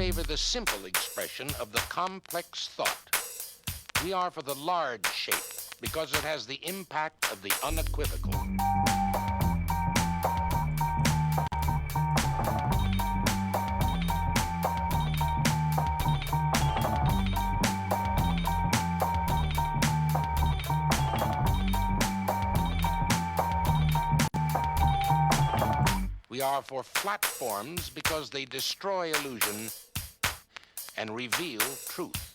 favor the simple expression of the complex thought. We are for the large shape because it has the impact of the unequivocal. We are for flat forms because they destroy illusion and reveal truth.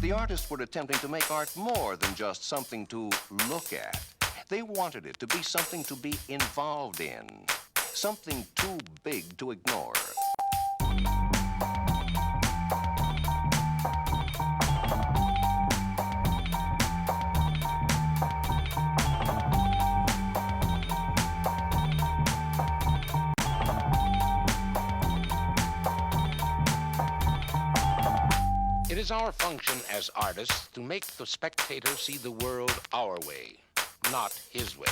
The artists were attempting to make art more than just something to look at. They wanted it to be something to be involved in, something too big to ignore. It is our function as artists to make the spectator see the world our way, not his way.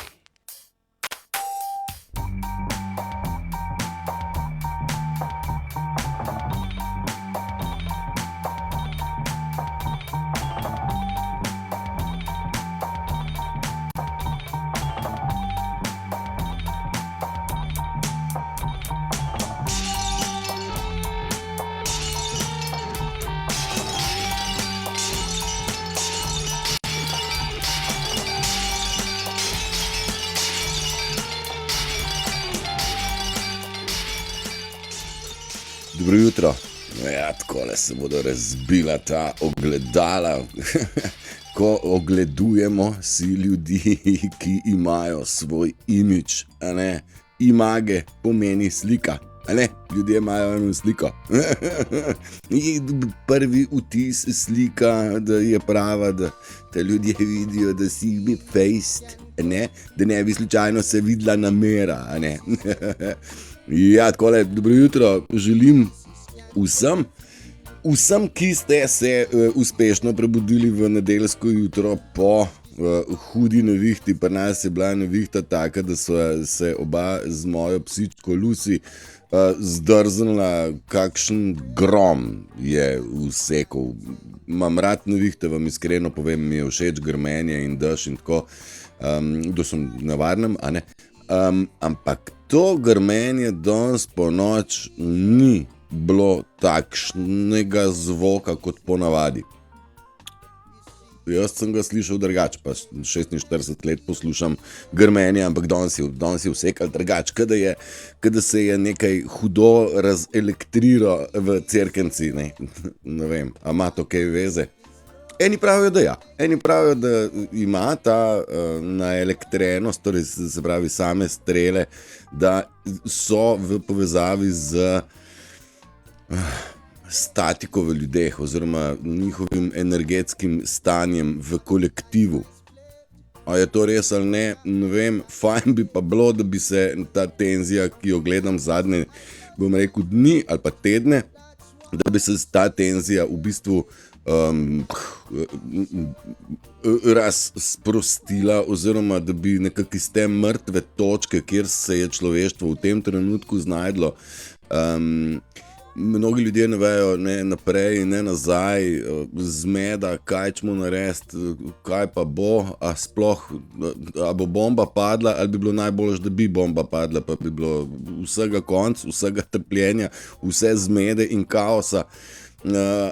Dobro jutro. Ja, takole se bodo razbila ta ogledala, ko ogledujemo si ljudi, ki imajo svoj imidž, a ne. Image pomeni slika, a ne. Ljudje imajo eno sliko. Prvi vtis slika, da je prava, da te ljudje vidijo, da si mi faced, a ne. Da ne bi slučajno se videla namera, a ne. Ja, takole, dobro jutro, želim vsem, ki ste se uspešno prebudili v nedeljsko jutro po hudi nevihti. Pri nas je bila nevihta taka, da so se oba z mojo psičko Lucy zdrznila, kakšen grom je vsekal. Imam rad nevihte, vam iskreno povem, mi je všeč grmenje in dež in tako, da sem na varnem, a ne. Ampak to grmenje danes po noč ni bilo takšnega zvoka kot ponavadi. Jaz sem ga slišal drugače, pa 46 let poslušam grmenje, ampak danes je vsekal drugače, kada se je nekaj hudo razelektriral v cerkenci, ne vem, a ima to kaj veze? Eni pravijo, da ja. Eni pravijo, da ima ta naelektrenost, torej se pravi same strele, da so v povezavi z statiko v ljudeh oziroma njihovim energetskim stanjem v kolektivu. A je to res ali ne, ne vem, fajn bi pa bilo, da bi se ta tenzija, ki jo gledam zadnje, bom rekel, dni ali pa tedne, da bi se ta tenzija v bistvu razprostila oziroma da bi nekako iz te mrtve točke, kjer se je človeštvo v tem trenutku znajdlo. Mnogi ljudje ne vejo ne naprej, ne nazaj, zmeda, kaj ćemo narediti, kaj pa bo, a sploh, a bo bomba padla, ali bi bilo najboljše, da bi bomba padla, pa bi bilo vsega konc, vsega trpljenja, vse zmede in kaosa.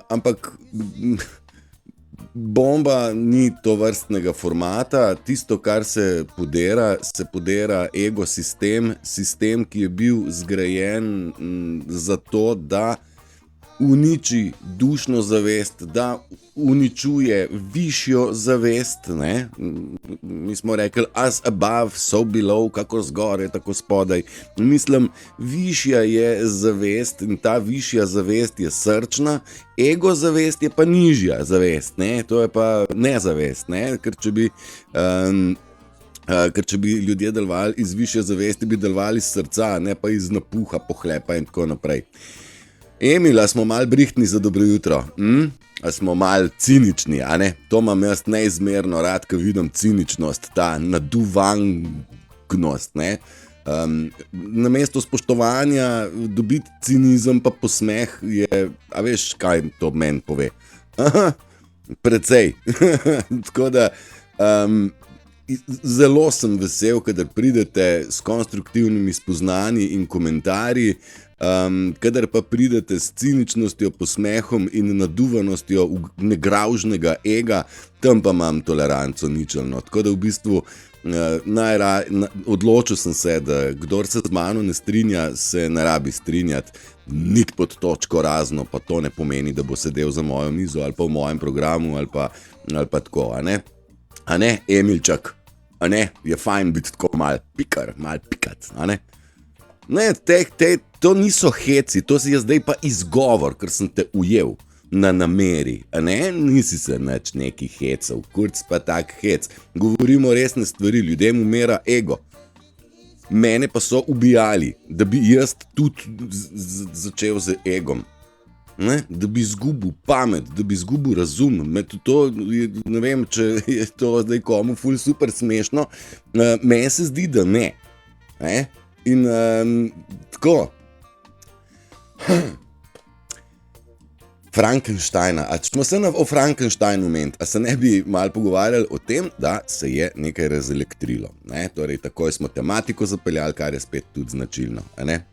Ampak bomba ni tovrstnega formata, tisto, kar se podera egosistem, sistem, ki je bil zgrajen za to, da uniči dušno zavest, da uničuje višjo zavest, ne? Mi smo rekli as above, so below, kako zgoraj, tako spodaj. Mislim, višja je zavest in ta višja zavest je srčna, ego zavest je pa nižja zavest, ne? To je pa nezavest, ne? Ker če bi Ker če bi ljudje delovali iz višje zavesti, bi delovali iz srca, ne pa iz napuha, pohlepa in tako naprej. Emil, a smo mal brihtni za dobro jutro? A smo mal cinični, a ne? To imam jaz neizmerno rad, ko vidim ciničnost, ta naduvangnost, ne? Namesto spoštovanja dobiti cinizem pa posmeh je, a veš, kaj to meni pove? Aha, precej. Tako da, zelo sem vesel, kadar pridete s konstruktivnimi spoznanji in komentarji, kadar pa pridete s ciničnostjo, posmehom in naduvanostjo negravžnega ega, tam pa imam toleranco ničelno. Tako da v bistvu odločil sem se, da kdor se z mano ne strinja, se ne rabi strinjati, niti pod točko razno, pa to ne pomeni, da bo sedel za mojo mizo ali pa v mojem programu ali pa tako, a ne? A ne, Emilčak? A ne, je fajn biti tako mal pikar, mal pikat, a ne? Ne, to niso heci, to je zdaj pa izgovor, ker sem te ujel na nameri, a ne? Nisi se nič neki hecov, kurc pa tak hec. Govorimo resne stvari, ljudem umera ego. Mene pa so ubijali, da bi jaz tudi začel z egom. Ne? Da bi izgubil pamet, da bi izgubil razum. To, ne vem, če je to zdaj komu ful super smešno, meni se zdi, da ne. In tako. Frankensteina, a smo se o Frankensteinu ment, a se ne bi malo pogovarjali o tem, da se je nekaj razelektrilo. Ne? Torej, takoj smo tematiko zapeljali, kar je spet tudi značilno. A ne?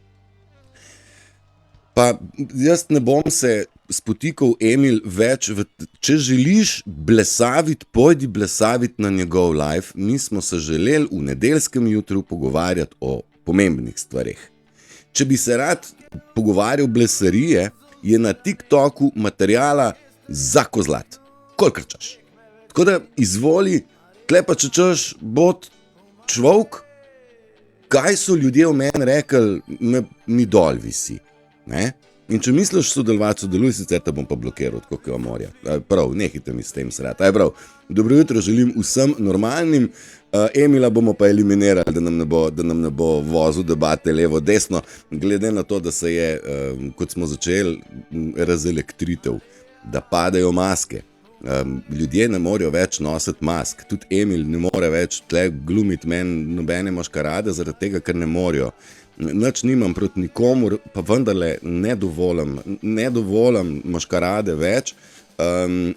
Pa jaz ne bom se spotikal, Emil, več, če želiš blesaviti, pojdi blesaviti na njegov live. Mi smo se želeli v nedeljskem jutru pogovarjati o pomembnih stvareh. Če bi se rad pogovarjal blesarije, je na TikToku materijala za kozlat. Kolikor češ. Tako da izvoli, tle pa če češ, bod človek, kaj so ljudje o meni rekli, mi dol visi. Ne? In če misliš sodelovati, sodeluj, sicer te bom pa blokiral, tako kot morja. Prav, nehajte mi s tem srati. Dobro jutro želim vsem normalnim, Emila bomo pa eliminirali, da nam ne bo vozil debate levo-desno, glede na to, da se je, kot smo začeli, razelektritev, da padajo maske. Ljudje ne morejo več nositi mask, tudi Emil ne more več tle glumiti meni nobene maškarade, zaradi tega, ker ne morejo. Nič nimam proti nikomur, pa vendarle ne dovolim maškarade več,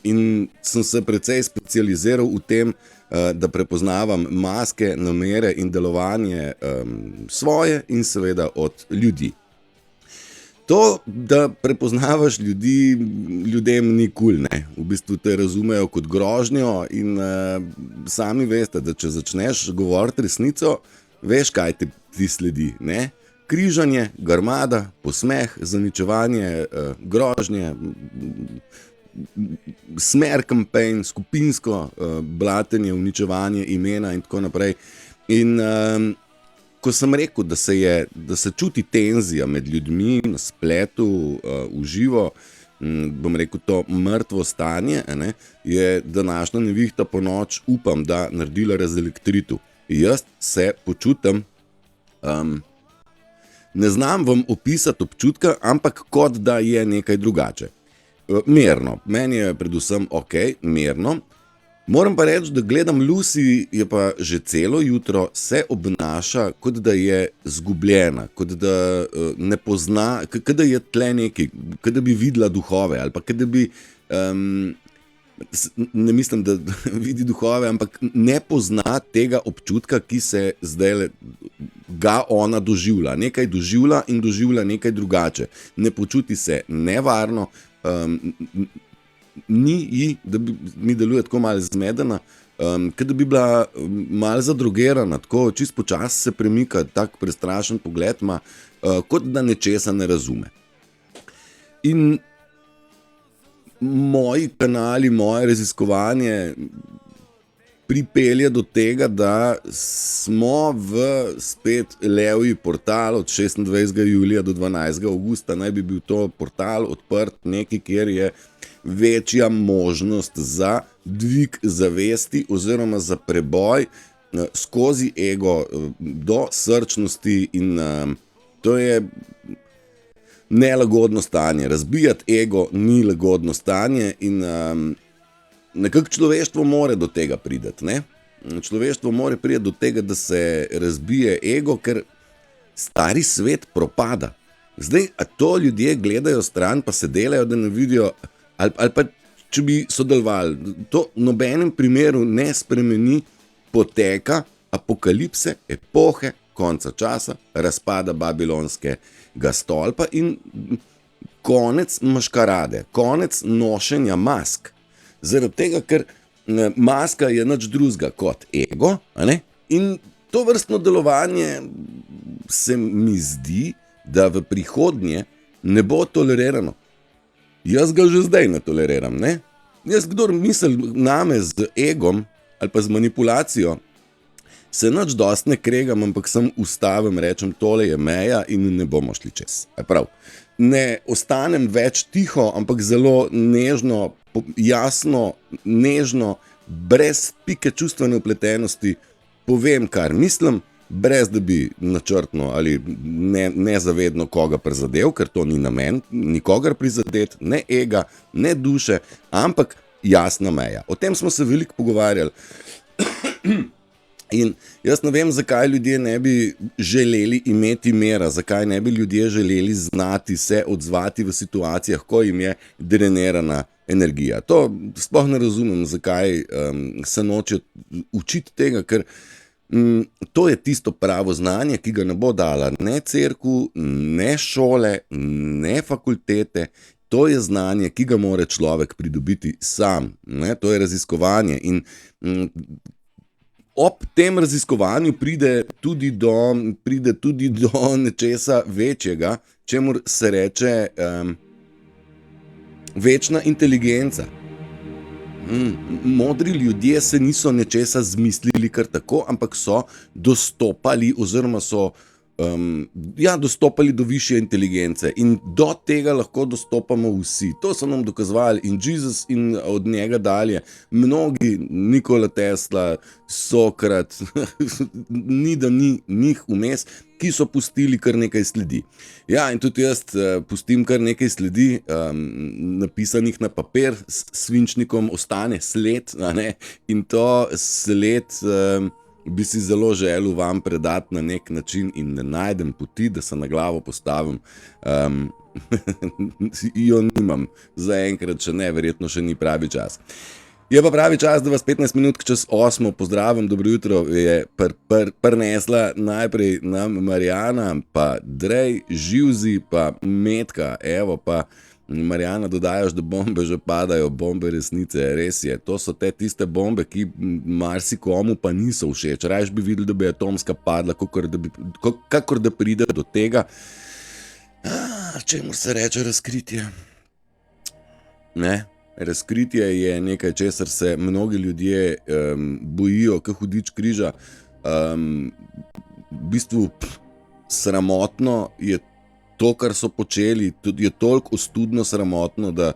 in sem se precej specializiral v tem, da prepoznavam maske, namere in delovanje svoje in seveda od ljudi. To, da prepoznavaš ljudi, ljudem ni kul, ne. V bistvu te razumejo kot grožnjo in sami veste, da če začneš govoriti resnico, veš, kaj ti sledi, ne? Križanje, grmada, posmeh, zaničevanje, grožnje, smer kampejn, skupinsko blatenje, uničevanje imena in tako naprej. In ko sem rekel, da se čuti tenzija med ljudmi na spletu, v živo, bom rekel to mrtvo stanje, ne, je današnja nevihta po noč, upam, da naredila razelektritev. Jaz se počutim, ne znam vam opisati občutka, ampak kot da je nekaj drugače. Mirno, meni je predvsem ok, mirno. Moram pa reči, da gledam Lucy, je pa že celo jutro se obnaša, kot da je zgubljena, kot da ne pozna, kot da je tle nekaj, kot da bi videla duhove ali pa kot da bi, ne mislim, da vidi duhove, ampak ne pozna tega občutka, ki se zdaj ga ona doživlja. Nekaj doživlja in doživlja nekaj drugače. Ne počuti se nevarno, ni ji, da bi mi deluje tako malo zmedena, kot da bi bila malo zadrogirana, tako čist počas se premika, tak prestrašen pogled ima, kot da nečesa ne razume. In moji kanali, moje raziskovanje pripelje do tega, da smo v spet levji portal od 26. julija do 12. avgusta, naj bi bil to portal odprt nekaj, kjer je večja možnost za dvig zavesti oziroma za preboj skozi ego do srčnosti in to je nelagodno stanje. Razbijati ego ni lagodno stanje in nekako človeštvo more do tega priti, ne? Človeštvo more priti do tega, da se razbije ego, ker stari svet propada. Zdaj, a to ljudje gledajo stran, pa se delajo, da ne vidijo, ali pa če bi sodelovali, to v nobenem primeru ne spremeni poteka apokalipse, epohe, konca časa, razpada babilonskega stolpa in konec maškarade, konec nošenja mask. Zaradi tega, ker maska je nič drugega kot ego, a ne? In to vrstno delovanje se mi zdi, da v prihodnje ne bo tolerirano. Jaz ga že zdaj ne toleriram, ne? Jaz, kdor misli name z egom ali pa z manipulacijo, se nič dosti ne kregam, ampak sem ustavim, rečem, tole je meja in ne bomo šli čez. Prav. Ne ostanem več tiho, ampak zelo nežno, jasno, nežno, brez pike čustvene vpletenosti povem, kar mislim, brez da bi načrtno ali nezavedno koga prizadel, ker to ni namen, nikogar prizadet, ne ega, ne duše, ampak jasna meja. O tem smo se veliko pogovarjali. In jaz ne vem, zakaj ljudje ne bi želeli imeti mera, zakaj ne bi ljudje želeli znati se odzvati v situacijah, ko jim je drenirana energija. To sploh ne razumem, zakaj se noče učiti tega, ker to je tisto pravo znanje, ki ga ne bo dala ne cerkev, ne šole, ne fakultete. To je znanje, ki ga mora človek pridobiti sam, ne? To je raziskovanje in ob tem raziskovanju pride tudi do nečesa večjega, čemur se reče večna inteligenca. Modri ljudje se niso nečesa zmislili kar tako, ampak so dostopali oziroma so dostopali do višje inteligence in do tega lahko dostopamo vsi. To so nam dokazovali in Jezus in od njega dalje mnogi, Nikola Tesla, Sokrat, ni da ni njih vmes, ki so pustili kar nekaj sledi. Ja, in tudi jaz pustim kar nekaj sledi, napisanih na papir, s svinčnikom ostane sled, a ne? In to sled bi si zelo želel vam predati na nek način in ne najdem poti, da se na glavo postavim. Jo nimam, zaenkrat še ne, verjetno še ni pravi čas. Je pa pravi čas, da vas 15 minut čez 8 pozdravim, dobro jutro, je prinesla najprej nam Marjana, pa Drej, Živzi, pa Metka, evo pa Marjana, dodajaš, da bombe že padajo, bombe resnice, res je. To so tiste bombe, ki marsikomu pa niso všeč. Rajš bi videli, da bi atomska padla, kakor da pride do tega, čemu se reče razkritje. Ne? Razkritje je nekaj, česar se mnogi ljudje bojijo, kot hudič križa. V bistvu sramotno je to, kar so počeli, je toliko ostudno sramotno, da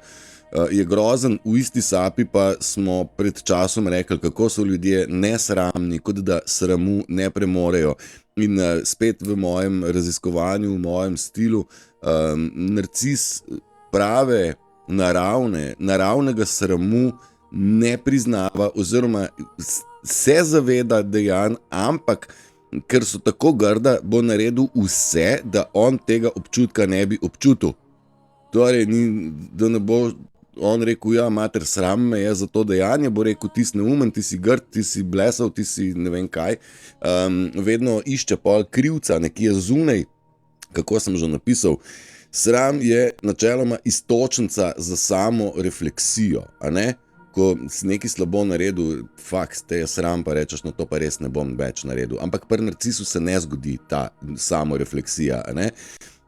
je grozen. V isti sapi pa smo pred časom rekli, kako so ljudje nesramni, kot da sramu ne premorejo. In spet v mojem raziskovanju, v mojem stilu, narcis prave, naravnega sramu ne priznava oziroma se zaveda dejanj, ampak ker so tako grda, bo naredil vse, da on tega občutka ne bi občutil. Torej, da ne bo on rekel, ja, mater, sram me je za to dejanje, bo rekel, ti si neumen, ti si grd, ti si blesav, ti si ne vem kaj. Vedno išče pol krivca, nekje zunaj, kako sem že napisal. Sram je načeloma iztočnica za samo refleksijo, a ne? Ko si nekaj slabo naredil, te je sram, pa rečeš, no to pa res ne bom več naredil. Ampak pri narcisu se ne zgodi ta samorefleksija, ne?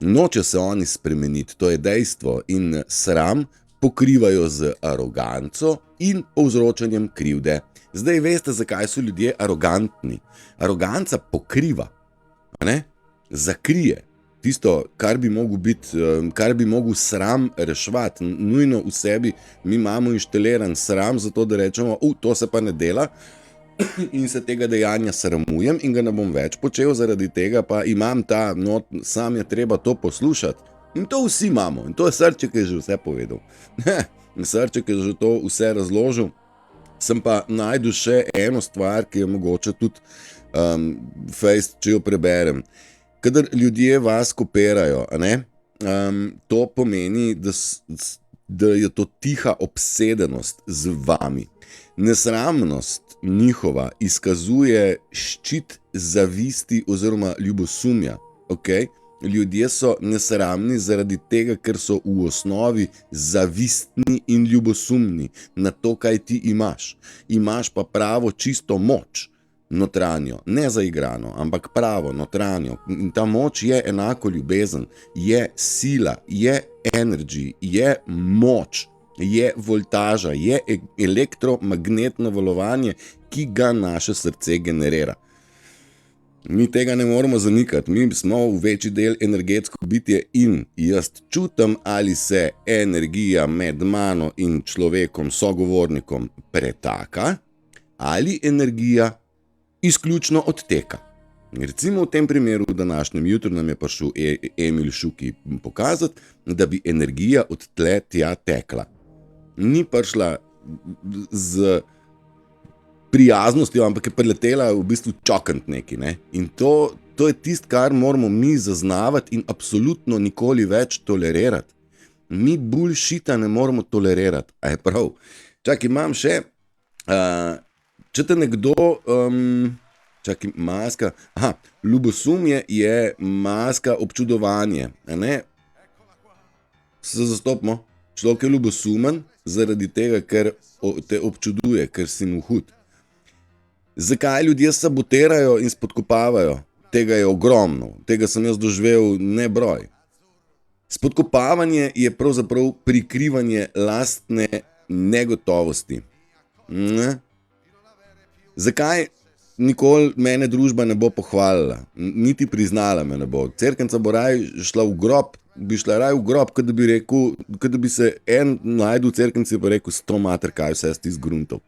Noče se oni spremeniti, to je dejstvo. In sram pokrivajo z aroganco in povzročanjem krivde. Zdaj veste, zakaj so ljudje arogantni. Aroganca pokriva, ne? Zakrije. Tisto, kar bi mogel sram reševati, nujno v sebi mi imamo inštaliran sram, zato da rečemo, to se pa ne dela, in se tega dejanja sramujem in ga ne bom več počel, zaradi tega pa imam ta not, sam je treba to poslušati. In to vsi imamo, in to je Srček, ki je že vse povedal. Srček je že to vse razložil. Sem pa najdu še eno stvar, ki je mogoče tudi fejst, če jo preberem. Kadar ljudje vas kopirajo, to pomeni, da je to tiha obsedenost z vami. Nesramnost njihova izkazuje ščit zavisti oziroma ljubosumja. Okay? Ljudje so nesramni zaradi tega, ker so v osnovi zavistni in ljubosumni na to, kaj ti imaš. Imaš pa pravo čisto moč, notranjo, ne zaigrano, ampak pravo, notranjo. In ta moč je enako ljubezen, je sila, je energy, je moč, je voltaža, je elektromagnetno valovanje, ki ga naše srce generira. Mi tega ne moremo zanikati, mi smo v večji del energetsko bitje in jaz čutim, ali se energija med mano in človekom, sogovornikom pretaka, ali energija izključno odteka. Recimo v tem primeru v današnjem jutru nam je prišel Emil Šuki pokazati, da bi energija od tle tja tekla. Ni prišla z prijaznostjo, ampak je preletela v bistvu čokant neki. Ne? In to je tisto, kar moramo mi zaznavati in absolutno nikoli več tolerirati. Mi bullshita ne moramo tolerirati. A je prav? Čakaj, imam še, če te nekdo, čakaj, maska, ljubosumje je maska občudovanje. Ne? Se zastopimo. Človek je ljubosumen zaradi tega, ker te občuduje, ker si mu hud. Zakaj ljudje sabotirajo in spodkopavajo? Tega je ogromno, tega sem jaz doživel nebroj. Spodkopavanje je pravzaprav prikrivanje lastne negotovosti. Ne? Zakaj nikoli mene družba ne bo pohvalila, niti priznala me ne bo? Cerkenca bo raj šla v grob, bi šla raj v grob, kada bi rekel, kada bi se en najdu v cerkenci pa rekel, 100 mater, kaj vse si zgruntov.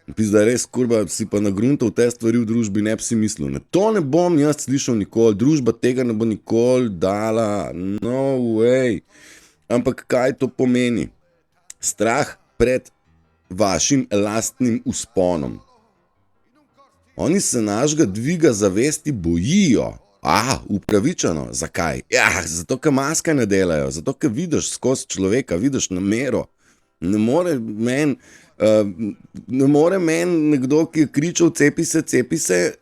Pizda, res, kurba, si pa nagruntov te stvari v družbi, ne bi si mislil. Ne, to ne bom jaz slišal nikoli, družba tega ne bo nikoli dala, no way. Ampak kaj to pomeni? Strah pred vašim lastnim vzponom. Oni se našega dviga zavesti bojijo. Upravičeno. Zakaj? Ja, zato, ker maske ne delajo, zato, ker vidiš skozi človeka, vidiš namero. Ne more meni nekdo, ki je kričal cepi se,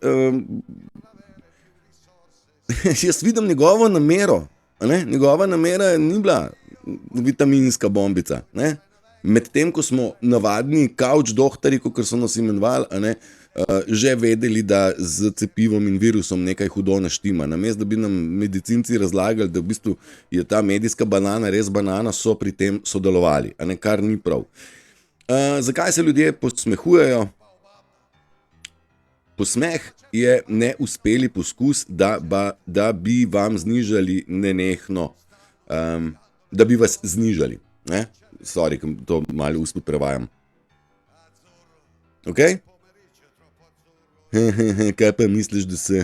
jaz vidim njegovo namero, ne? Njegova namera ni bila vitaminska bombica, ne? Medtem, ko smo navadni couch dohtari, kot so nas imenovali, že vedeli, da z cepivom in virusom nekaj hudo ne štima. Namesto da bi nam medicinci razlagali, da v bistvu je ta medijska banana res banana, so pri tem sodelovali, kar ni prav. Zakaj se ljudje posmehujejo? Posmeh je neuspeli poskus, da bi vam znižali nenehno, da bi vas znižali. Ne? Sorry, to malo usput prevajam. Ok? Kaj pa misliš, da se...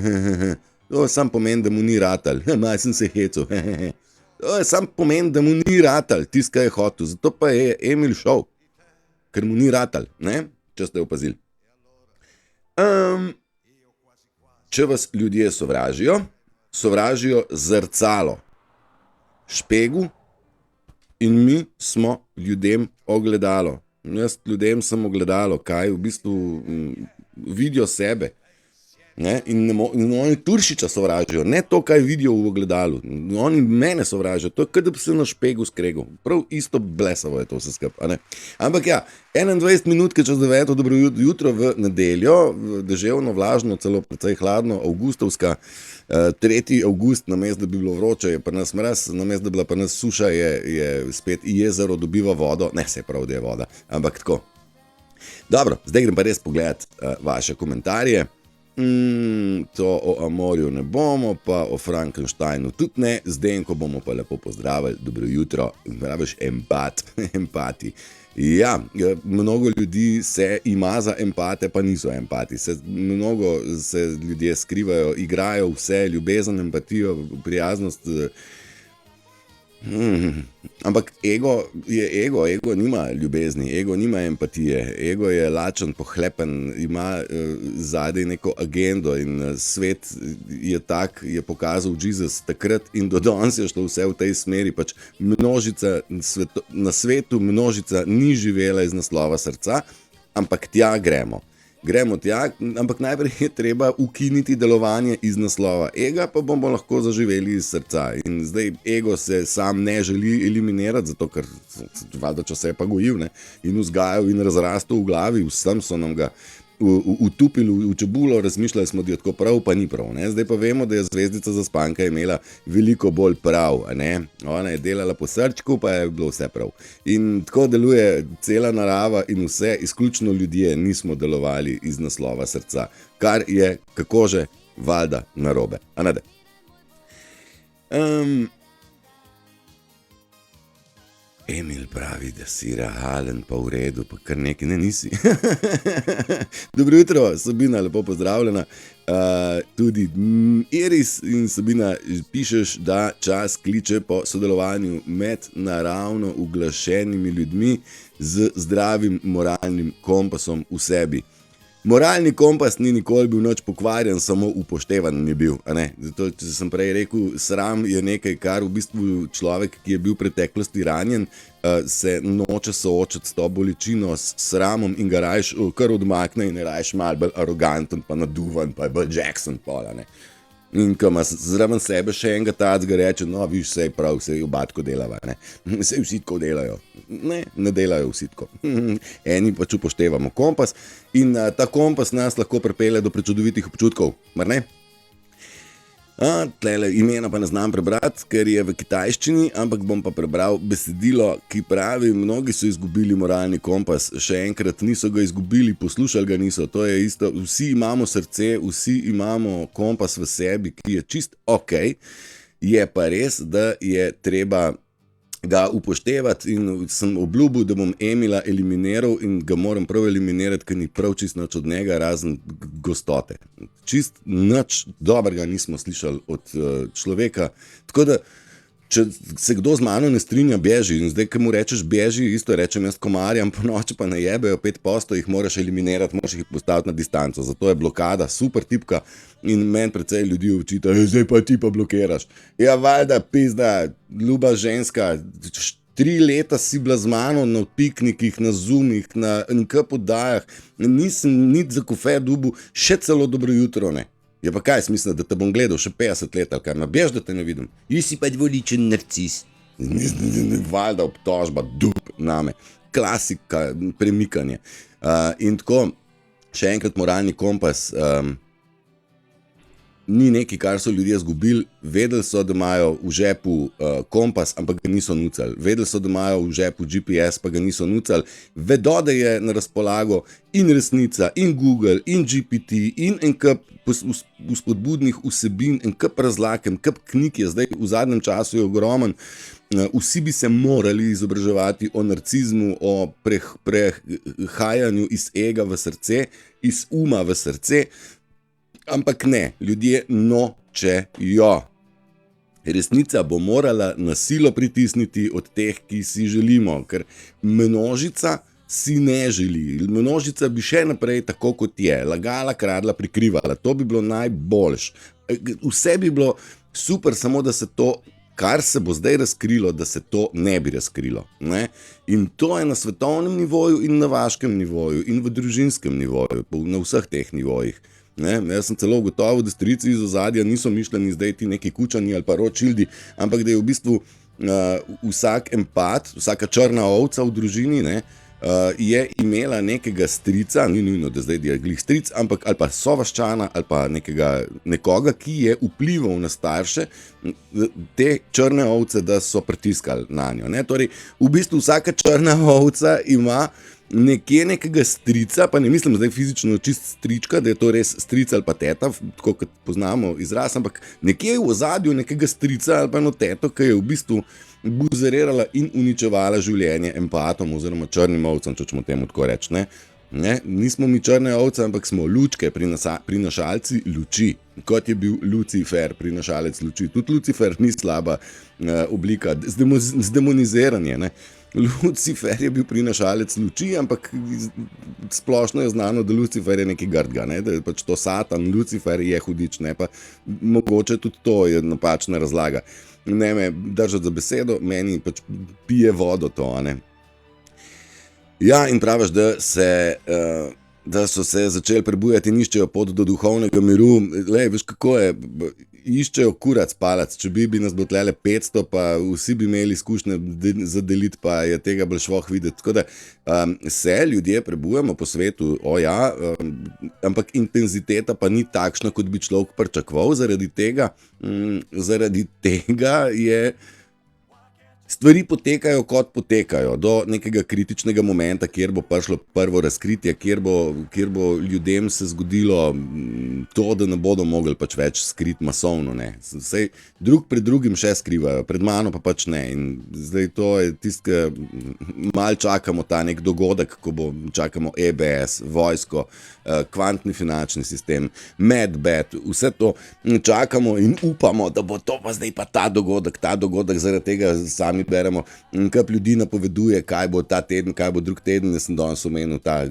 To sam pomeni, da mu ni ratal. Malo sem se hecel. To sam pomeni, da mu ni ratal, tisto, kaj je hotel. Zato pa je Emil šel. Ker mu ni ratal, ne? Če ste opazili. Če vas ljudje sovražijo zrcalo, špegu in mi smo ljudem ogledalo. Jaz ljudem sem ogledalo, kaj v bistvu vidijo sebe. Ne? In oni Turšiča sovražijo, ne to, kaj vidijo v ogledalu. Oni mene sovražijo, to je, kot da bi se na špegu skregal. Prav isto blesavo je to vse skupaj. Ampak ja, 21 minutke čez 9, dobro jutro v nedeljo, deževno, vlažno, celo precej hladno, avgustovska, 3. avgust, namesto da bi bilo vroče, je pa nas mraz, namesto da bila pa nas suša, je spet jezero dobiva vodo, ne se prav, da je voda, ampak tako. Dobro, zdaj grem pa res pogledat vaše komentarje. To o Amorju ne bomo, pa o Frankensteinu tudi ne, Zdenko bomo pa lepo pozdravili, dobro jutro, praviš empati. Ja, mnogo ljudi se ima za empate, pa niso empati. Mnogo se ljudje skrivajo, igrajo vse, ljubezen, empatijo, prijaznost. Ampak ego nima ljubezni, ego nima empatije, ego je lačen, pohlepen, ima zadaj neko agendo in svet je tak, je pokazal Jezus takrat in do danes je šlo vse v tej smeri, pač množica, na svetu množica ni živela iz naslova srca, ampak tja gremo. Gremo tja, ampak najprej je treba ukiniti delovanje iz naslova ega, pa bomo lahko zaživeli iz srca. In zdaj ego se sam ne želi eliminirati, zato ker valjda, če se je pa gojil, ne, in vzgajal in razrastel v glavi, vsem so nam ga utupili v čebulo, razmišljali smo, da je tako prav, pa ni prav. Ne. Zdaj pa vemo, da je Zvezdica Zaspanka imela veliko bolj prav. Ne. Ona je delala po srčku, pa je bilo vse prav. In tako deluje cela narava in vse, izključno ljudje nismo delovali iz naslova srca, kar je, kako že, valjda narobe. A ne? Emil pravi, da si realen, pa v redu, pa kar nekaj, ne nisi. Dobro jutro, Sabina, lepo pozdravljena. Tudi Iris in Sabina, pišeš, da čas kliče po sodelovanju med naravno uglašenimi ljudmi z zdravim moralnim kompasom v sebi. Moralni kompas ni nikoli bil nič pokvarjen, samo upoštevan je bil. Zato, če sem prej rekel, sram je nekaj, kar v bistvu človek, ki je bil v preteklosti ranjen, se noče soočati s to bolečino, s sramom in ga rajš kar odmakne in je rajš malo bolj aroganten, pa naduvan, pa je bolj Jackson pola. In ko ima zraven sebe še enega tacga reče, no, viš, sej prav, sej oba tako delava, ne. Sej vsi tako delajo. Ne delajo vsi tako. Eni pač upoštevamo kompas in ta kompas nas lahko pripelje do prečudovitih občutkov, mar ne? Tlele imena pa ne znam prebrati, ker je v kitajščini, ampak bom pa prebral besedilo, ki pravi, mnogi so izgubili moralni kompas, še enkrat niso ga izgubili, poslušali ga niso, to je isto, vsi imamo srce, vsi imamo kompas v sebi, ki je čist okej, je pa res, da je treba ga upoštevati in sem obljubil, da bom Emila eliminiral in ga moram prav eliminirati, ker ni prav čist nič od njega, razen gostote. Čist nič dobrega nismo slišali od človeka, tako da, če se kdo z mano ne strinja, beži. In zdaj, ko mu rečeš beži, isto rečem jaz komarjam, po noči pa najebejo 5%, jih moraš eliminirati, moraš jih postaviti na distanco. Zato je blokada super tipka in meni precej ljudi očita, zdaj pa ti pa blokiraš. Ja, valjda, pizda, ljuba ženska, 3 leta si bila z mano na piknikih, na zoomih, na NK poddajah, nisem nič za kofe dobil, še celo dobro jutro, ne. Ja pa kaj smisla, da te bom gledal še 50 let, ali kar nabež, da te ne vidim. Jaz si pa dvoličen narcis. Valjda obtožba, dup name. Klasika, premikanje. In tako, še enkrat moralni kompas, ni nekaj, kar so ljudje izgubili, vedeli so, da imajo v žepu kompas, ampak ga niso nucali. Vedeli so, da imajo v žepu GPS, pa ga niso nucali. Vedo, da je na razpolago in resnica, in Google, in GPT, in en kup vzpodbudnih vsebin, en kup razlag, en kup knjig je zdaj v zadnjem času je ogromen. Vsi bi se morali izobraževati o narcizmu, o prehajanju iz ega v srce, iz uma v srce, ampak ne, ljudje nočejo. Resnica bo morala na silo pritisniti od teh, ki si želimo, ker množica si ne želi. Množica bi še naprej tako kot je, lagala, kradla, prikrivala, to bi bilo najboljš. Vse bi bilo super, samo da se to, kar se bo zdaj razkrilo, da se to ne bi razkrilo. Ne? In to je na svetovnem nivoju in na vaškem nivoju in v družinskem nivoju, na vseh teh nivojih. Ne, jaz sem celo ugotovil, da strici iz ozadja niso mišljeni zdaj ti neki kučani ali pa ročildi, ampak da je v bistvu vsak empat, vsaka črna ovca v družini, ne, je imela nekega strica, ni nujno, da zdaj je glih stric, ampak ali pa sovaščana ali pa nekoga, ki je vplival na starše te črne ovce, da so pritiskali na njo. Ne. Torej, v bistvu vsaka črna ovca ima nekje nekega strica, pa ne mislim zdaj fizično čist strička, da je to res stric ali pa teta, tako kot poznamo izraz, ampak nekje v ozadju nekega strica ali pa eno teto, ki je v bistvu buzerirala in uničevala življenje empatom oziroma črnim ovcem, če ćemo temu tako reči, ne. Ne, nismo mi črne ovce, ampak smo lučke, prinašalci luči, kot je bil Lucifer, prinašalec luči. Tudi Lucifer ni slaba oblika, zdemoniziranje. Ne. Lucifer je bil prinašalec luči, ampak splošno je znano, da Lucifer je nekaj grdga, ne, da je pač to Satan, Lucifer je hudič, ne, pa mogoče tudi to je napačna razlaga. Ne me držati za besedo, meni pač pije vodo to, a ne. Ja, in praviš, da so se začeli prebujati in iščejo pot do duhovnega miru. Lej, veš kako je, iščejo kurac palac, če bi nas bilo tlele 500, pa vsi bi imeli izkušnje za deliti, pa je tega bolj švoh videti. Tako da se ljudje prebujamo po svetu, ampak intenziteta pa ni takšna, kot bi človek pričakoval, zaradi tega je... Stvari potekajo, kot potekajo, do nekega kritičnega momenta, kjer bo prišlo prvo razkritje, kjer bo ljudem se zgodilo to, da ne bodo mogli pač več skriti masovno. Ne. Sej, drug pred drugim še skrivajo, pred mano pa pač ne. In zdaj to je tisto, ki malo čakamo ta nek dogodek, ko čakamo EBS, vojsko, kvantni finančni sistem, Medbed, vse to čakamo in upamo, da bo to pa zdaj pa ta dogodek, zaradi tega sami beremo, kap ljudi napoveduje, kaj bo ta teden, kaj bo drug teden. Jaz sem danes omenil ta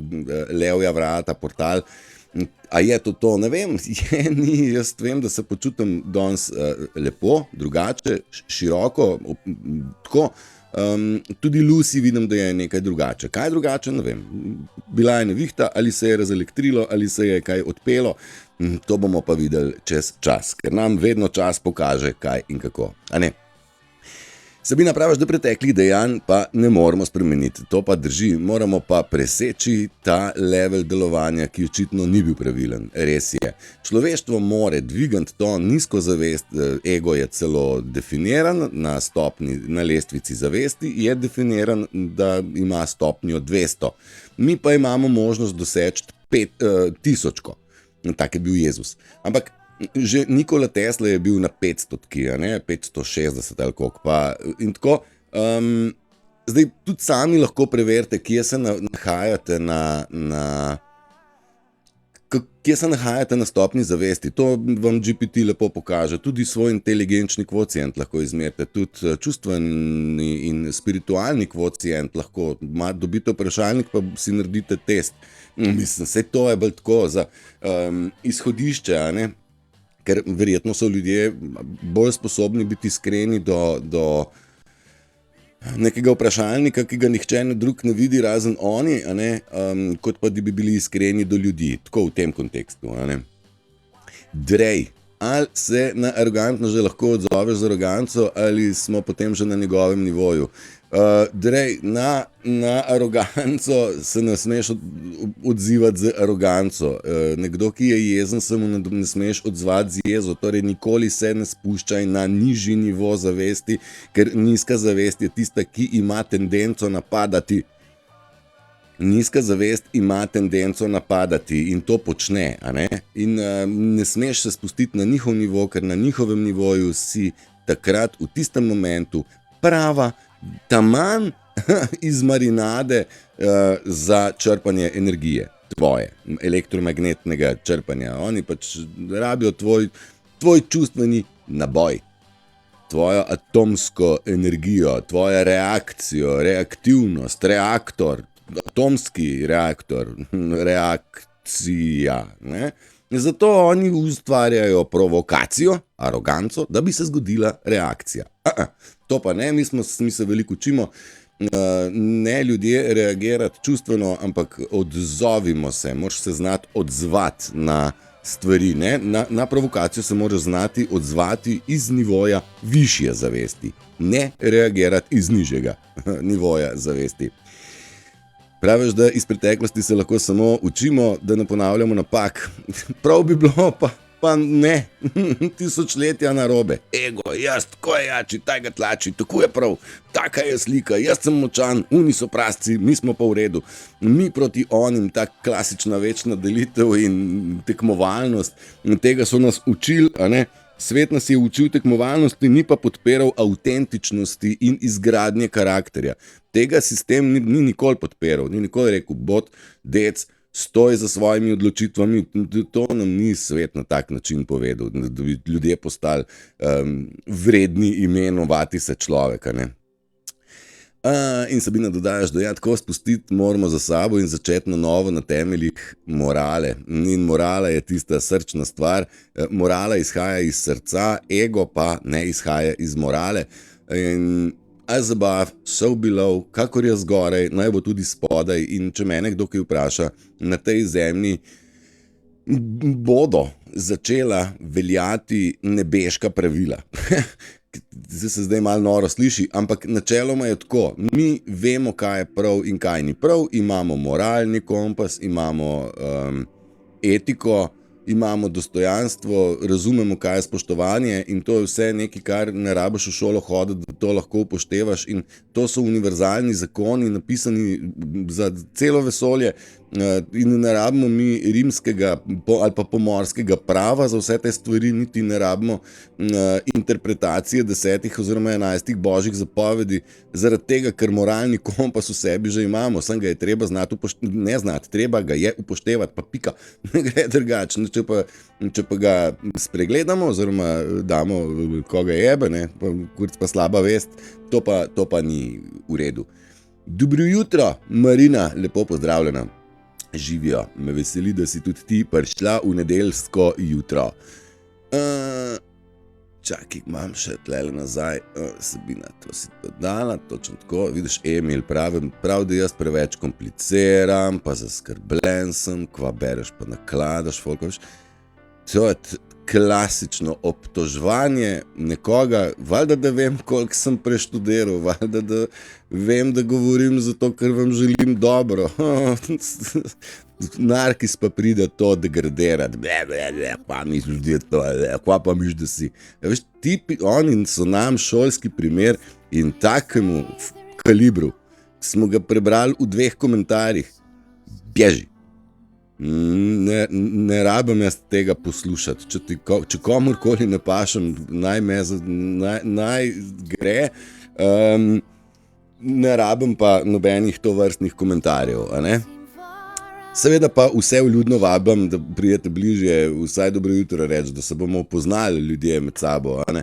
Levja vrata portal. A je to? Ne vem, ni. Jaz vem, da se počutim danes lepo, drugače, široko, tako. Tudi Lucy vidim, da je nekaj drugače. Kaj drugače, ne vem. Bila je nevihta, ali se je razelektrilo, ali se je kaj odpelo. To bomo pa videli čez čas, ker nam vedno čas pokaže, kaj in kako. A ne? Sabina, praviš, da preteklih dejanj pa ne moramo spremeniti. To pa drži, moramo pa preseči ta level delovanja, ki očitno ni bil pravilen. Res je. Človeštvo more dvigati to nizko zavest, ego je celo definiran na lestvici zavesti, je definiran, da ima stopnjo 200. Mi pa imamo možnost doseči 1000. Tak je bil Jezus. Ampak že Nikola Tesla je bil na 500, 560 ali koliko pa. In tako, zdaj tudi sami lahko preverite, kje se nahajate kje se nahajate na stopni zavesti. To vam GPT lepo pokaže. Tudi svoj inteligenčni kvocient lahko izmerite, tudi čustveni in spiritualni kvocient lahko. Dobite vprašalnik, pa si naredite test. Mislim, vse to je bolj tako za izhodišče, a ne? Ker verjetno so ljudje bolj sposobni biti iskreni do nekega vprašalnika, ki ga nihče drug ne vidi, razen oni, a ne? Kot pa da bi bili iskreni do ljudi, tako v tem kontekstu. A ne? Drej, ali se na arogantno že lahko odzoveš z aroganco, ali smo potem že na njegovem nivoju? Drej, na aroganco se ne smeš odzivati z aroganco. Nekdo, ki je jezen, se mu ne smeš odzvati z jezo. Torej, nikoli se ne spuščaj na nižji nivo zavesti, ker nizka zavest je tista, ki ima tendenco napadati. Nizka zavest ima tendenco napadati in to počne, a ne? In ne smeš se spustiti na njihov nivo, ker na njihovem nivoju si takrat v tistem momentu prava taman iz marinade za črpanje energije, tvoje, elektromagnetnega črpanja. Oni pač rabijo tvoj čustveni naboj, tvojo atomsko energijo, tvojo reakcijo, reaktivnost, reaktor, atomski reaktor, reakcija, ne? Zato oni ustvarjajo provokacijo, aroganco, da bi se zgodila reakcija. To pa ne, mi se veliko učimo, ne ljudje reagirati čustveno, ampak odzovimo se, moraš se znati odzvati na stvari, ne? Na provokacijo se moraš znati odzvati iz nivoja višje zavesti, ne reagirati iz nižjega nivoja zavesti. Praviš, da iz preteklosti se lahko samo učimo, da ne ponavljamo napak. Prav bi bilo, pa ne, tisočletja narobe. Ego, jaz, tako je jači, tajga tlači, tako je prav, taka je slika, jaz sem močan, oni so prasci, mi smo pa v redu. Mi proti onim, ta klasična večna delitev in tekmovalnost, tega so nas učili, a ne? Svet nas je učil tekmovalnosti, ni pa podpiral avtentičnosti in izgradnje karakterja. Tega sistem ni nikoli podpiral, ni nikoli rekel, bot, dec, stoj za svojimi odločitvami. To nam ni svet na tak način povedal, da bi ljudje postali vredni imenovati se človeka, ne? In Sabina dodajaš, da ja, tako spustiti moramo za sabo in začeti na novo na temeljih morale. In morala je tista srčna stvar, morala izhaja iz srca, ego pa ne izhaja iz morale. In as above, so below, kakor je zgoraj, naj bo tudi spodaj. In če mene kdo kaj vpraša, na tej zemlji bodo začela veljati nebeška pravila. Se zdaj malo noro sliši, ampak načeloma je tako. Mi vemo, kaj je prav in kaj ni prav, imamo moralni kompas, imamo etiko, imamo dostojanstvo, razumemo, kaj je spoštovanje in to je vse nekaj, kar ne rabiš v šolo hoditi, da to lahko upoštevaš in to so univerzalni zakoni, napisani za celo vesolje in ne rabimo mi rimskega ali pa pomorskega prava za vse te stvari, niti ne rabimo interpretacije 10 oziroma 11 božjih zapovedi, zaradi tega, ker moralni kompas v sebi že imamo, sem ga je treba znati ne znati, treba ga je upoštevati, pa pika, ne gre drugače. Če pa ga spregledamo oziroma damo koga jebe, ne, pa slaba vest, to pa ni v redu. Dobro jutro, Marina, lepo pozdravljena. Živijo, me veseli, da si tudi ti prišla v nedeljsko jutro. Čakaj, imam še tlele nazaj, Sabina, to si dodala, točno tako, vidiš, Emil, prav, da jaz preveč kompliciram, pa zaskrbljen sem, kva bereš, pa nakladaš, folkoviš. To je klasično obtoževanje nekoga, valjda, da vem, koliko sem preštudiral, valjda, da vem, da govorim zato, ker vam želim dobro. Narkis pa pride to degradirati, pa misliš, da je to, kva pa misliš, da si. Ja, veš, oni so nam šolski primer in takemu kalibru smo ga prebrali v 2 komentarjih. Bježi. Ne rabim jaz tega poslušati. Če komorkoli ne pašem, naj gre, ne rabim pa nobenih tovrstnih komentarjev, a ne? Seveda pa vse vljudno vabim, da pridete bližje, vsaj dobro jutro reči, da se bomo poznali ljudje med sabo, a ne?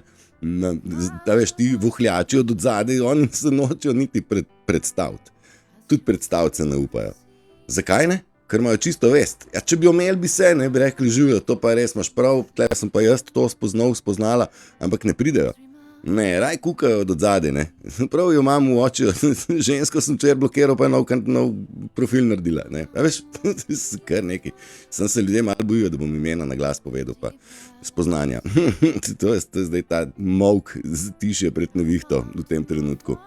Da veš, ti vohljači od odzadej, oni se nočejo niti predstaviti. Tudi predstaviti se ne upajo. Zakaj ne? Ker imajo čisto vest. Ja, če bi omeli bi se, ne bi rekli živijo, to pa res imaš prav, tle sem pa jaz to spoznala, ampak ne pridejo. Ne, raj kukajo od odzadej, ne. Prav jo imam v oči, žensko sem včeraj blokiral, pa je nov profil naredila, ne. A veš, kar nekaj. Sem se ljudje malo bojijo, da bom imena na glas povedal, pa spoznanja. To je zdaj ta molk tišje pred nevihto v tem trenutku.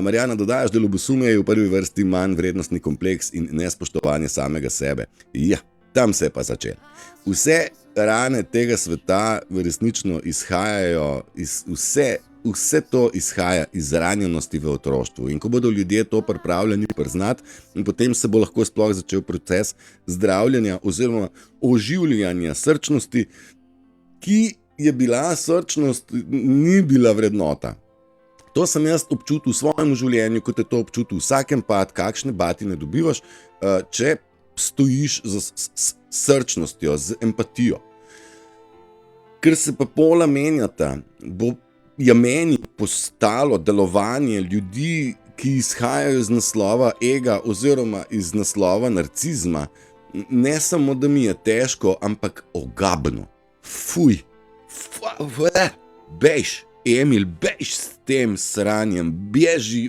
Marjana, dodajaš, da ljubosumje je v prvi vrsti manj vrednostni kompleks in nespoštovanje samega sebe. Ja, tam se je pa začel. Vse rane tega sveta resnično izhajajo, vse to izhaja iz ranjenosti v otroštvu. In ko bodo ljudje to pripravljeni priznati, in potem se bo lahko sploh začel proces zdravljenja oziroma oživljanja srčnosti, ki je bila srčnost, ni bila vrednota. To sem jaz občutil v svojem življenju, kot je to občutil vsakem pad, kakšne batine dobivaš, če stojiš z srčnostjo, z empatijo. Ker se pa pola menjata, je meni postalo delovanje ljudi, ki izhajajo iz naslova ega oziroma iz naslova narcizma, ne samo, da mi je težko, ampak ogabno. Fuj, bejš. Emil, bež s tem sranjem, bježi.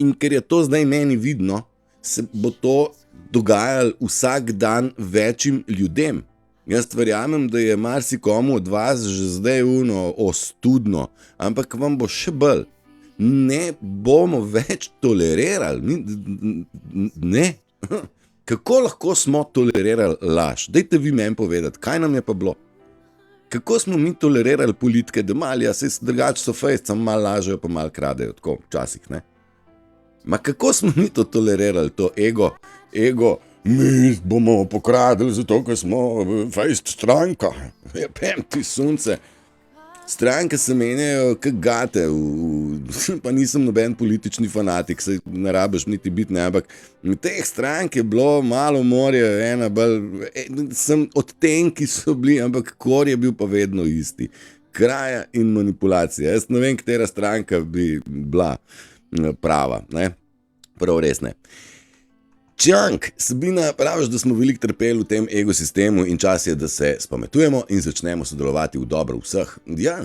In ker je to zdaj meni vidno, se bo to dogajalo vsak dan večjim ljudem. Jaz verjamem, da je marsikomu od vas že zdaj ostudno, ampak vam bo še bolj. Ne bomo več tolerirali. Ne. Kako lahko smo tolerirali laž? Dajte vi meni povedati, kaj nam je pa bilo? Kako smo mi tolerirali politike, da mali, se drugače so fejst, samo malo lažejo, pa malo kradejo, tako včasih, ne? Ma kako smo mi to tolerirali, to ego, mi bomo pokradili zato, ker smo fejst stranka, ja, pem ti sunce. Stranke se menjajo kak gate, pa nisem noben politični fanatik, se ne rabiš niti biti, ne, ampak teh strank je bilo malo morje, ena bolj, sem odtenki so bili, ampak kor je bil pa vedno isti. Kraja in manipulacija. Jaz ne vem, katera stranka bi bila prava, ne, prav res ne. Čank, Sabina, praviš, da smo veliko trpeli v tem ekosistemu in čas je, da se spametujemo in začnemo sodelovati v dobro vseh. Ja,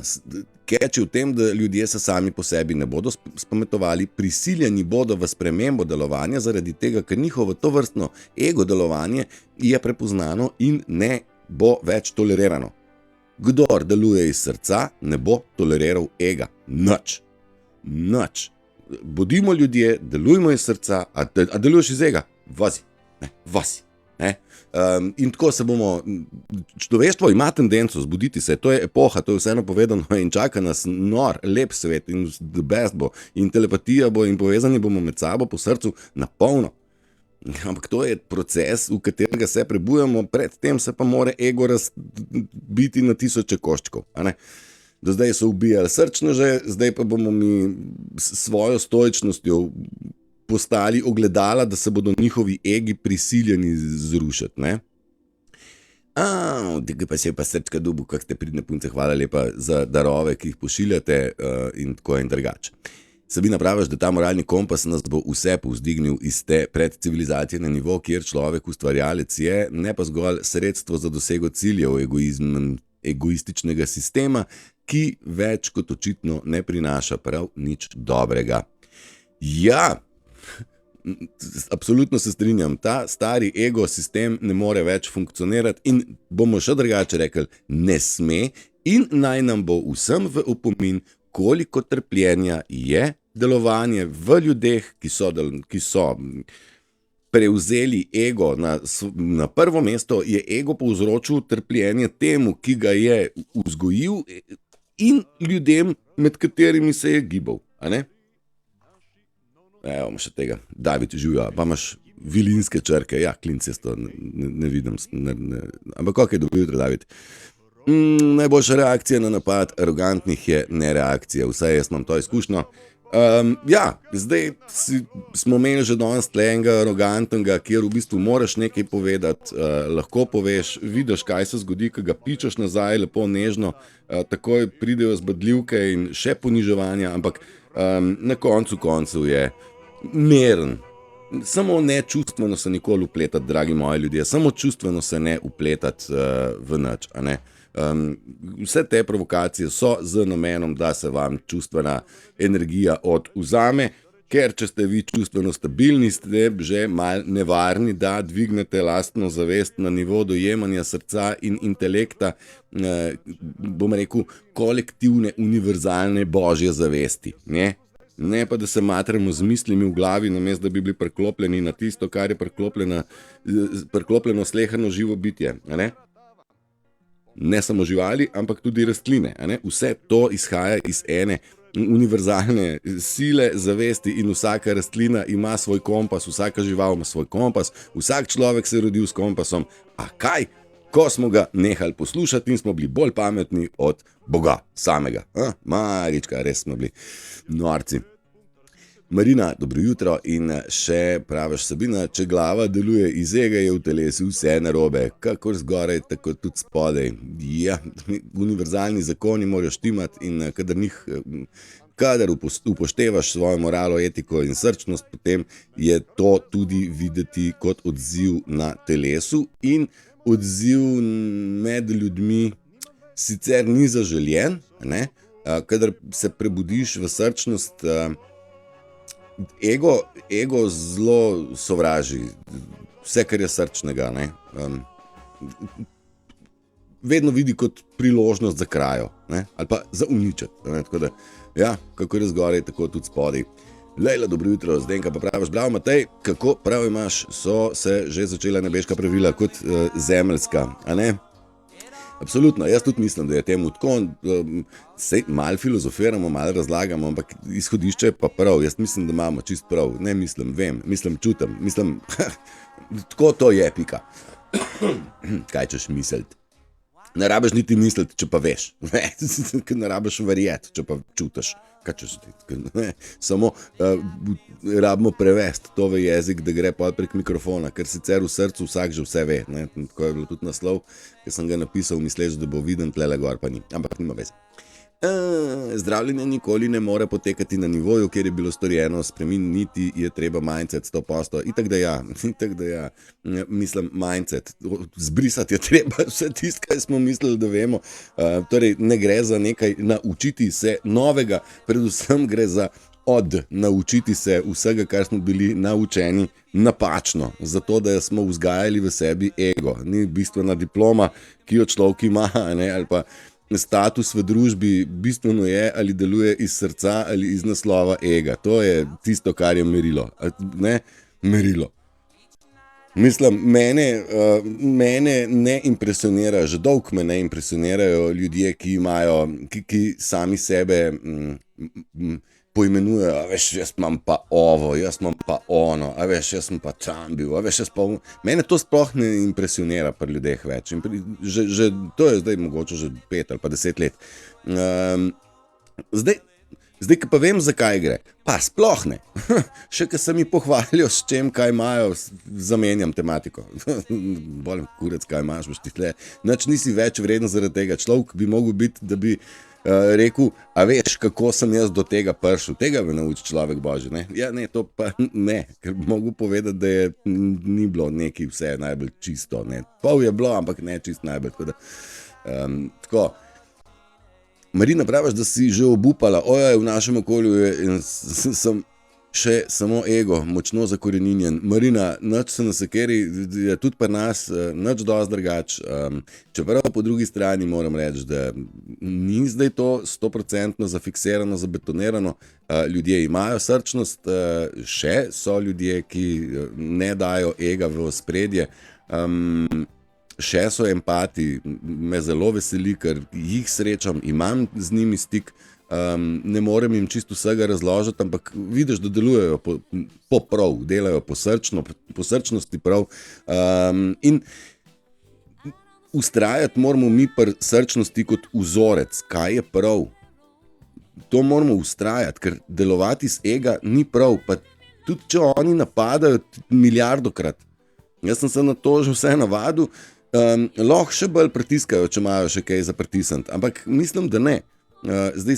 catch je v tem, da ljudje se sami po sebi ne bodo spametovali, prisiljeni bodo v spremembo delovanja zaradi tega, ker njihovo tovrstno ego delovanje je prepoznano in ne bo več tolerirano. Kdor deluje iz srca, ne bo toleriral ega. Nič. Bodimo ljudje, delujmo iz srca, a deluješ iz ega? Vazi. In tako se bomo, človeštvo ima tendenco zbuditi se, to je epoha, to je vseeno povedano in čaka nas nor, lep svet in the best bo in telepatija bo in povezani bomo med sabo po srcu na polno. Ampak to je proces, v katerega se prebujamo, predtem se pa mora ego razbiti na tisoče koščkov, a ne? Do zdaj so ubijali srčneže, zdaj pa bomo mi s svojo stoičnostjo postali ogledala, da se bodo njihovi egi prisiljeni zrušiti, ne? Tega pa se je pa srčka dubu, kak ste pridne punce, hvala lepa za darove, ki jih pošiljate in tako in drugače. Sabina, praviš, da ta moralni kompas nas bo vse povzdignil iz te predcivilizacije na nivo, kjer človek ustvarjalec je, ne pa zgolj sredstvo za dosego ciljev egoističnega sistema, ki več kot očitno ne prinaša prav nič dobrega. Ja, absolutno se strinjam, ta stari ego sistem ne more več funkcionirati in bomo še drugače rekli, ne sme in naj nam bo vsem v opomin, koliko trpljenja je delovanje v ljudeh, ki so prevzeli ego na prvo mesto, je ego povzročil trpljenje temu, ki ga je vzgojil in ljudem, med katerimi se je gibal, a ne? Evo, še tega, David živja, pa imaš vilinske črke, ja, klince to ne vidim, ampak kako je dobro jutro, David. Najboljša reakcija na napad arogantnih je nereakcija, vsaj jaz imam to izkušnjo. Ja, zdaj smo imeli že danes enega arogantnega, kjer v bistvu moraš nekaj povedati, lahko poveš, vidiš, kaj se zgodi, ko ga pičeš nazaj, lepo nežno, takoj pridejo zbadljivke in še poniževanja, ampak na koncu je meren. Samo ne čustveno se nikoli upletati, dragi moji ljudje, samo čustveno se ne upletati v nič, a ne? Vse te provokacije so z namenom, da se vam čustvena energija odvzame, ker če ste vi čustveno stabilni, ste že mal nevarni, da dvignete lastno zavest na nivo dojemanja srca in intelekta, bom rekel, kolektivne, univerzalne božje zavesti, ne? Ne pa, da se matramo z mislimi v glavi, namesto da bi bili priklopljeni na tisto, kar je priklopljeno sleherno živo bitje, a ne? Ne samo živali, ampak tudi rastline, a ne? Vse to izhaja iz ene univerzalne sile, zavesti in vsaka rastlina ima svoj kompas, vsaka žival ima svoj kompas, vsak človek se je rodil s kompasom, a kaj? Ko smo ga nehali poslušati in smo bili bolj pametni od Boga samega. Marička, res smo bili norci. Marina, dobro jutro in še praviš, Sabina, če glava deluje iz ega, je v telesu vse narobe, kakor zgoraj, tako tudi spodaj. Ja, univerzalni zakoni morajo štimati in kadar upoštevaš svojo moralo, etiko in srčnost, potem je to tudi videti kot odziv na telesu in odziv med ljudmi sicer ni zaželjen, ne? Kadar se prebudiš v srčnost, ego zelo sovraži vse, kar je srčnega, ne? Vedno vidi kot priložnost za krajo, ne? Ali pa za uničiti, ne? Tako da, ja, kako je zgoraj, tako tudi spodaj. Lejla, dobro jutro, Zdenka pa praviš, bravo Matej, kako prav imaš, so se že začela nebeška pravila kot zemeljska, a ne? Absolutno, jaz tudi mislim, da je temu tako, sej malo filozofiramo, malo razlagamo, ampak izhodišče je pa prav, jaz mislim, da imamo čist prav, ne mislim, vem, mislim, čutim, mislim, tako to je, pika. Kaj češ misliti? Ne rabiš niti misliti, če pa veš, ne rabiš verjeti, če pa čutiš. Kaj češ ti? Samo rabimo prevesti to v jezik, da gre pa prek mikrofona, ker sicer v srcu vsak že vse ve. Ne? Tako je bilo tudi naslov, ki sem ga napisal, misleč, da bo viden tlele gor, pa ni. Ampak nima veze. Zdravljenje nikoli ne more potekati na nivoju, kjer je bilo storjeno, spremeniti je treba mindset 100%. Itak da ja, mislim mindset, zbrisati je treba vse tisto, kaj smo mislili, da vemo. Torej ne gre za nekaj naučiti se novega, predvsem gre za naučiti se vsega, kar smo bili naučeni napačno, zato da smo vzgajali v sebi ego. Ni bistvena diploma, ki jo človek ima, ne, ali pa status v družbi, bistveno je, ali deluje iz srca ali iz naslova ega. To je tisto, kar je merilo. Ne? Merilo. Mislim, mene ne impresionira, že dolgo me ne impresionirajo ljudje, ki sami sebe poimenujejo, a veš, jaz imam pa ovo, jaz imam pa ono, a veš, jaz sem pa tam bil, a veš, jaz pa... Mene to sploh ne impresionira pri ljudeh več. To je zdaj mogoče že 5 ali pa 10 let. Zdaj, ki pa vem, zakaj gre, pa sploh ne. Še ko se mi pohvalijo s čem, kaj imajo, zamenjam tematiko. Bolem kurec, kaj imaš, boš ti tle. Nič nisi več vreden zaradi tega. Človek bi mogel biti, da bi rekel, a veš, kako sem jaz do tega prišel. Tega me nauči človek božji, ne? Ja, ne, to pa ne, ker bi mogel povedati, da ni bilo nekaj vse najbolj čisto, ne. Pol je bilo, ampak ne čist najbolj, tako da, tako. Marina, praviš, da si že obupala, ojoj, v našem okolju sem še samo ego, močno zakoreninjen. Marina, nič se nasekeri, je tudi pri nas, nič dosti drugač. Čeprav po drugi strani moram reči, da ni zdaj to 100% zafiksirano, zabetonirano. Ljudje imajo srčnost, še so ljudje, ki ne dajo ega v ospredje. Še so empati, me zelo veseli, ker jih srečam, imam z njimi stik, ne morem jim čisto vsega razložiti, ampak vidiš, da delujejo po prav, delajo po srčnosti prav. In vztrajati moramo mi pri srčnosti kot vzorec, kaj je prav. To moramo vztrajati, ker delovati iz ega ni prav, pa tudi če oni napadajo milijardokrat. Jaz sem se na to že vse navadil, lahko še bolj pritiskajo, če imajo še kaj za pritisniti, ampak mislim, da ne. Zdaj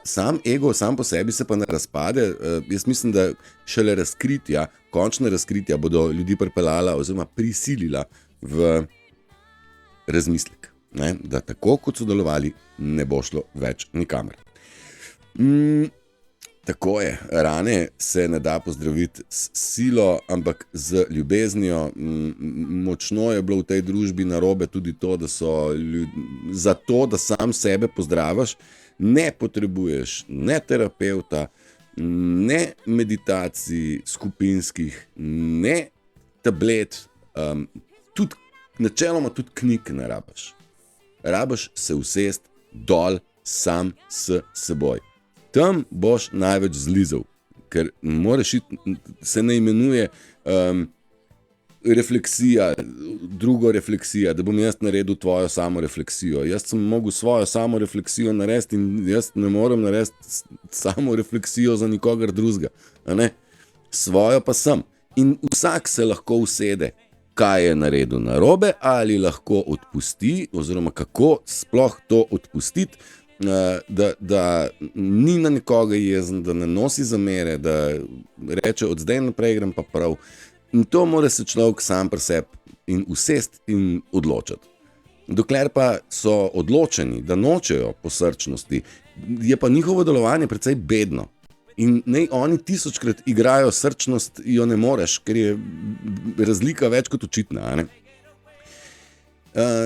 sam ego, sam po sebi se pa ne razpade. Jaz mislim, da šele končne razkritja bodo ljudi pripeljala oziroma prisilila v razmislek, ne? Da tako kot so delovali, ne bo šlo več nikamor. Tako je, rane se ne da pozdraviti s silo, ampak z ljubeznijo. Močno je bilo v tej družbi narobe tudi to, da za to, da sam sebe pozdraviš, ne potrebuješ ne terapeuta, ne meditacij skupinskih, ne tablet, načeloma tudi knjig ne rabiš. Rabiš se usesti dol sam s seboj. Tam boš največ zlizal, ker se ne imenuje refleksija, drugo refleksija, da bom jaz naredil tvojo samorefleksijo. Jaz sem mogel svojo samorefleksijo narediti in jaz ne morem narediti samorefleksijo za nikogar drugega. Svojo pa sem. In vsak se lahko usede, kaj je naredil narobe, ali lahko odpusti, oziroma kako sploh to odpustiti, da ni na nikoga jezen, da ne nosi zamere, da reče od zdaj naprej grem pa prav. In to mora se človek sam pri sebi in usesti in odločiti. Dokler pa so odločeni, da nočejo po srčnosti, je pa njihovo delovanje precej bedno. In naj oni 1000krat igrajo srčnost, jo ne moreš, ker je razlika več kot očitna.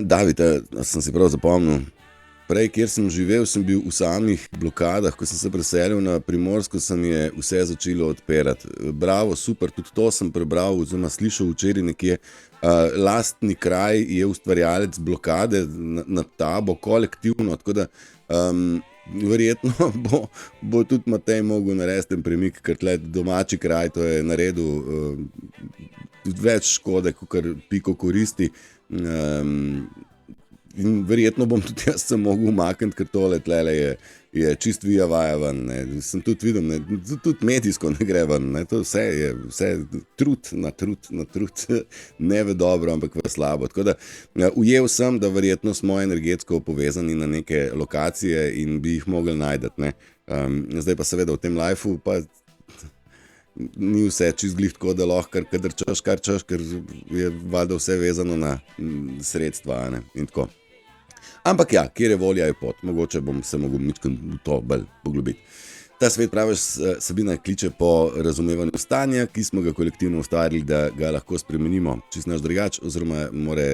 David, sem si prav zapomnil, prej, kjer sem živel, sem bil v samih blokadah. Ko sem se preselil na Primorsko, se mi je vse začelo odpirati. Bravo, super, tudi to sem prebral oziroma slišal včeraj nekje. Lastni kraj je ustvarjalec blokade nad tabo kolektivno, tako da verjetno bo tudi Matej mogel narediti ten premik, ker tle domači kraj to je naredil več škode, kot piko koristi. In verjetno bom tudi jaz se mogel umakniti, ker tole tlele je čist vija vaja ven. Sem tudi videl, ne, tudi medijsko ne gre ven. Ne. To vse je trud na trud, ne v dobro, ampak v slabo. Tako da ujel sem, da verjetno smo energetsko povezani na neke lokacije in bi jih mogli najdeti. Ne. Zdaj pa seveda v tem lifeu pa ni vse čist glih tako, da lahko kar češ, ker je valjda vse vezano na sredstva, ne, in tako. Ampak ja, kjer je volja je pot. Mogoče bom se mogel v to bolj poglobiti. Ta svet, praviš, Sabina, kliče po razumevanju stanja, ki smo ga kolektivno ustvarili, da ga lahko spremenimo čist naš drugač, oziroma more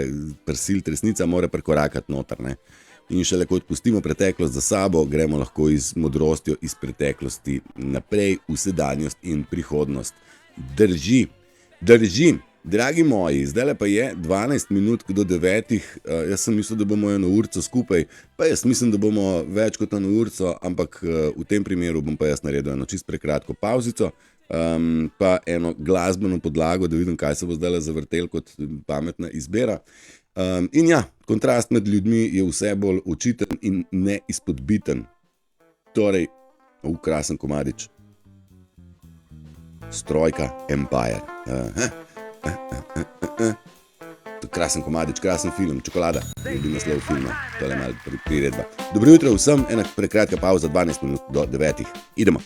prisiliti resnica, more prekorakati noter, ne. In šele ko odpustimo preteklost za sabo, gremo lahko z modrostjo iz preteklosti naprej v sedanjost in prihodnost. Drži. Dragi moji, zdajle pa je 12 minut do 9. Jaz sem mislil, da bomo eno urco skupaj, pa jaz mislim, da bomo več kot eno urco, ampak v tem primeru bom pa jaz naredil eno čist prekratko pavzico, pa eno glasbeno podlago, da vidim, kaj se bo zdajle zavrtel kot pametna izbira. In ja, kontrast med ljudmi je vse bolj očiten in neizpodbiten. Torej, krasen komadič. Strojka Empire. Krasen komadič, krasen film, Čokolada, je bil naslov filma, tole malo priredba. Dobro jutro vsem, ena prekratka pauza, 12 minut do 9. Idemo.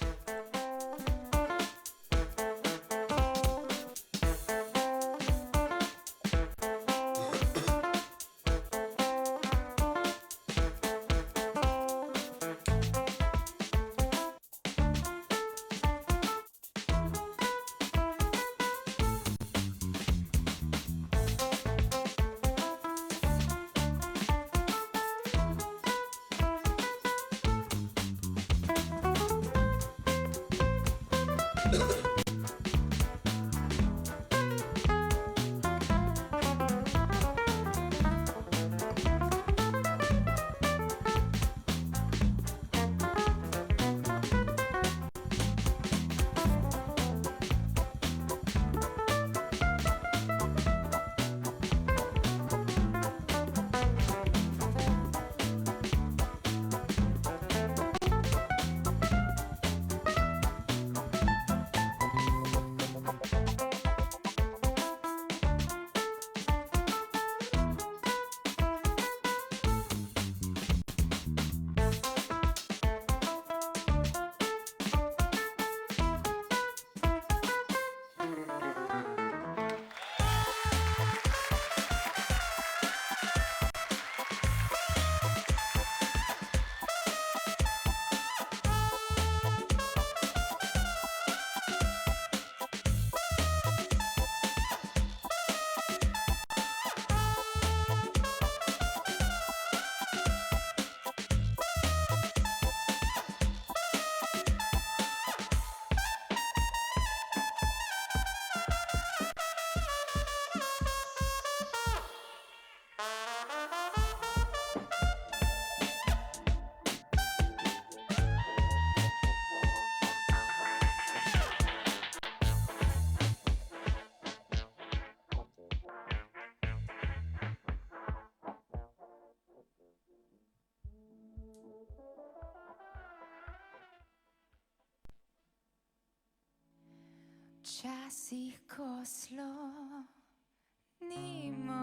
Včasih, ko slonim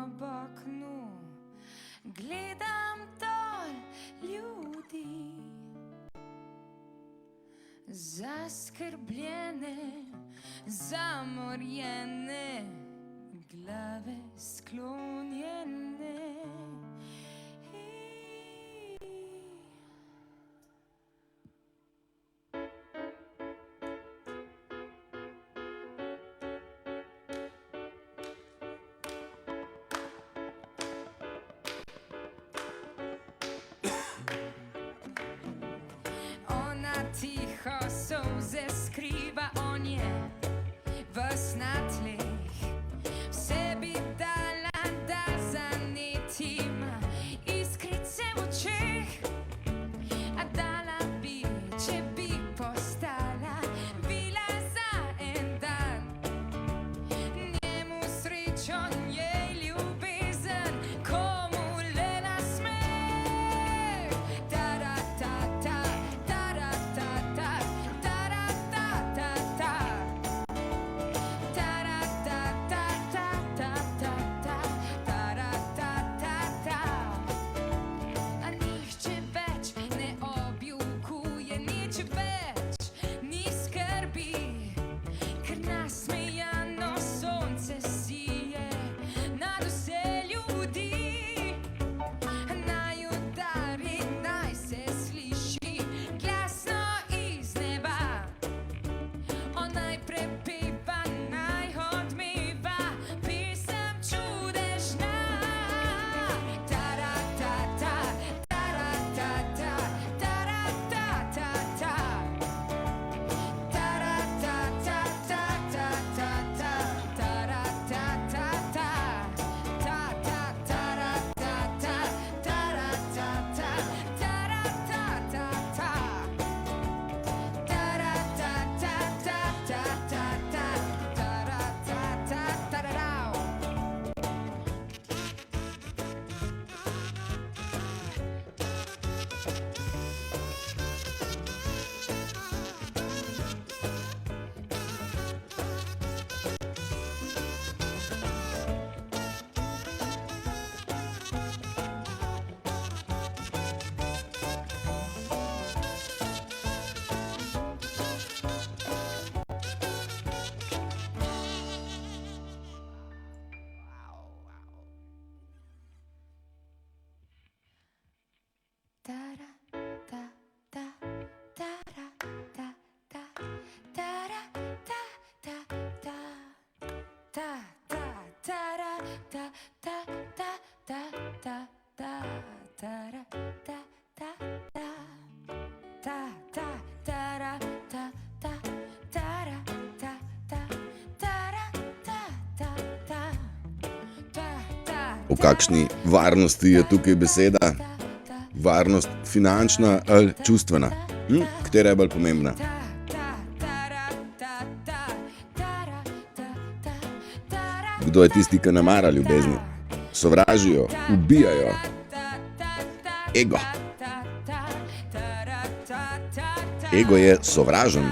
ob oknu, gledam dol ljudi, zaskrbljene, zamorjene, glave sklonjene. nas na tleh. Vse bi dala, da zanetim iskrice v očeh. A dala bi, če bi postala vila za en dan. Njemu srečo, njej ljubezen, komu le nasmeh. Ta-ra-ta-ta, ta-ra-ta-ta, ta-ra-ta-ta-ta. Ta-ra-ta-ta-ta-ta-ta-ta, ta-ra-ta-ta-ta. A nihče več ne objokuje, nič več ni skrbi, ker nasmejano sonce sije nad vse ljudi. Naj udari, naj se sliši glasno iz neba. On naj prepeva, naj odmeva pesem čudežna. Ta-ra-ta-ta, ta-ra-ta-ta, ta-ra-ta-ta-ta. Ta-ra-ta-ta-ta-ta-ta-ta, ta-ra-ta-ta-ta. Ta-ta-ta-ra-ta-ta, ta-ra-ta-ta, ta-ra-ta-ta-ta. O kakšni varnosti je tukaj beseda? Varnost finančna ali čustvena? Katera je bolj pomembna? Kdo je tisti, ki ne mara ljubezni? Sovražijo, ubijajo. Ego. Ego je sovražen.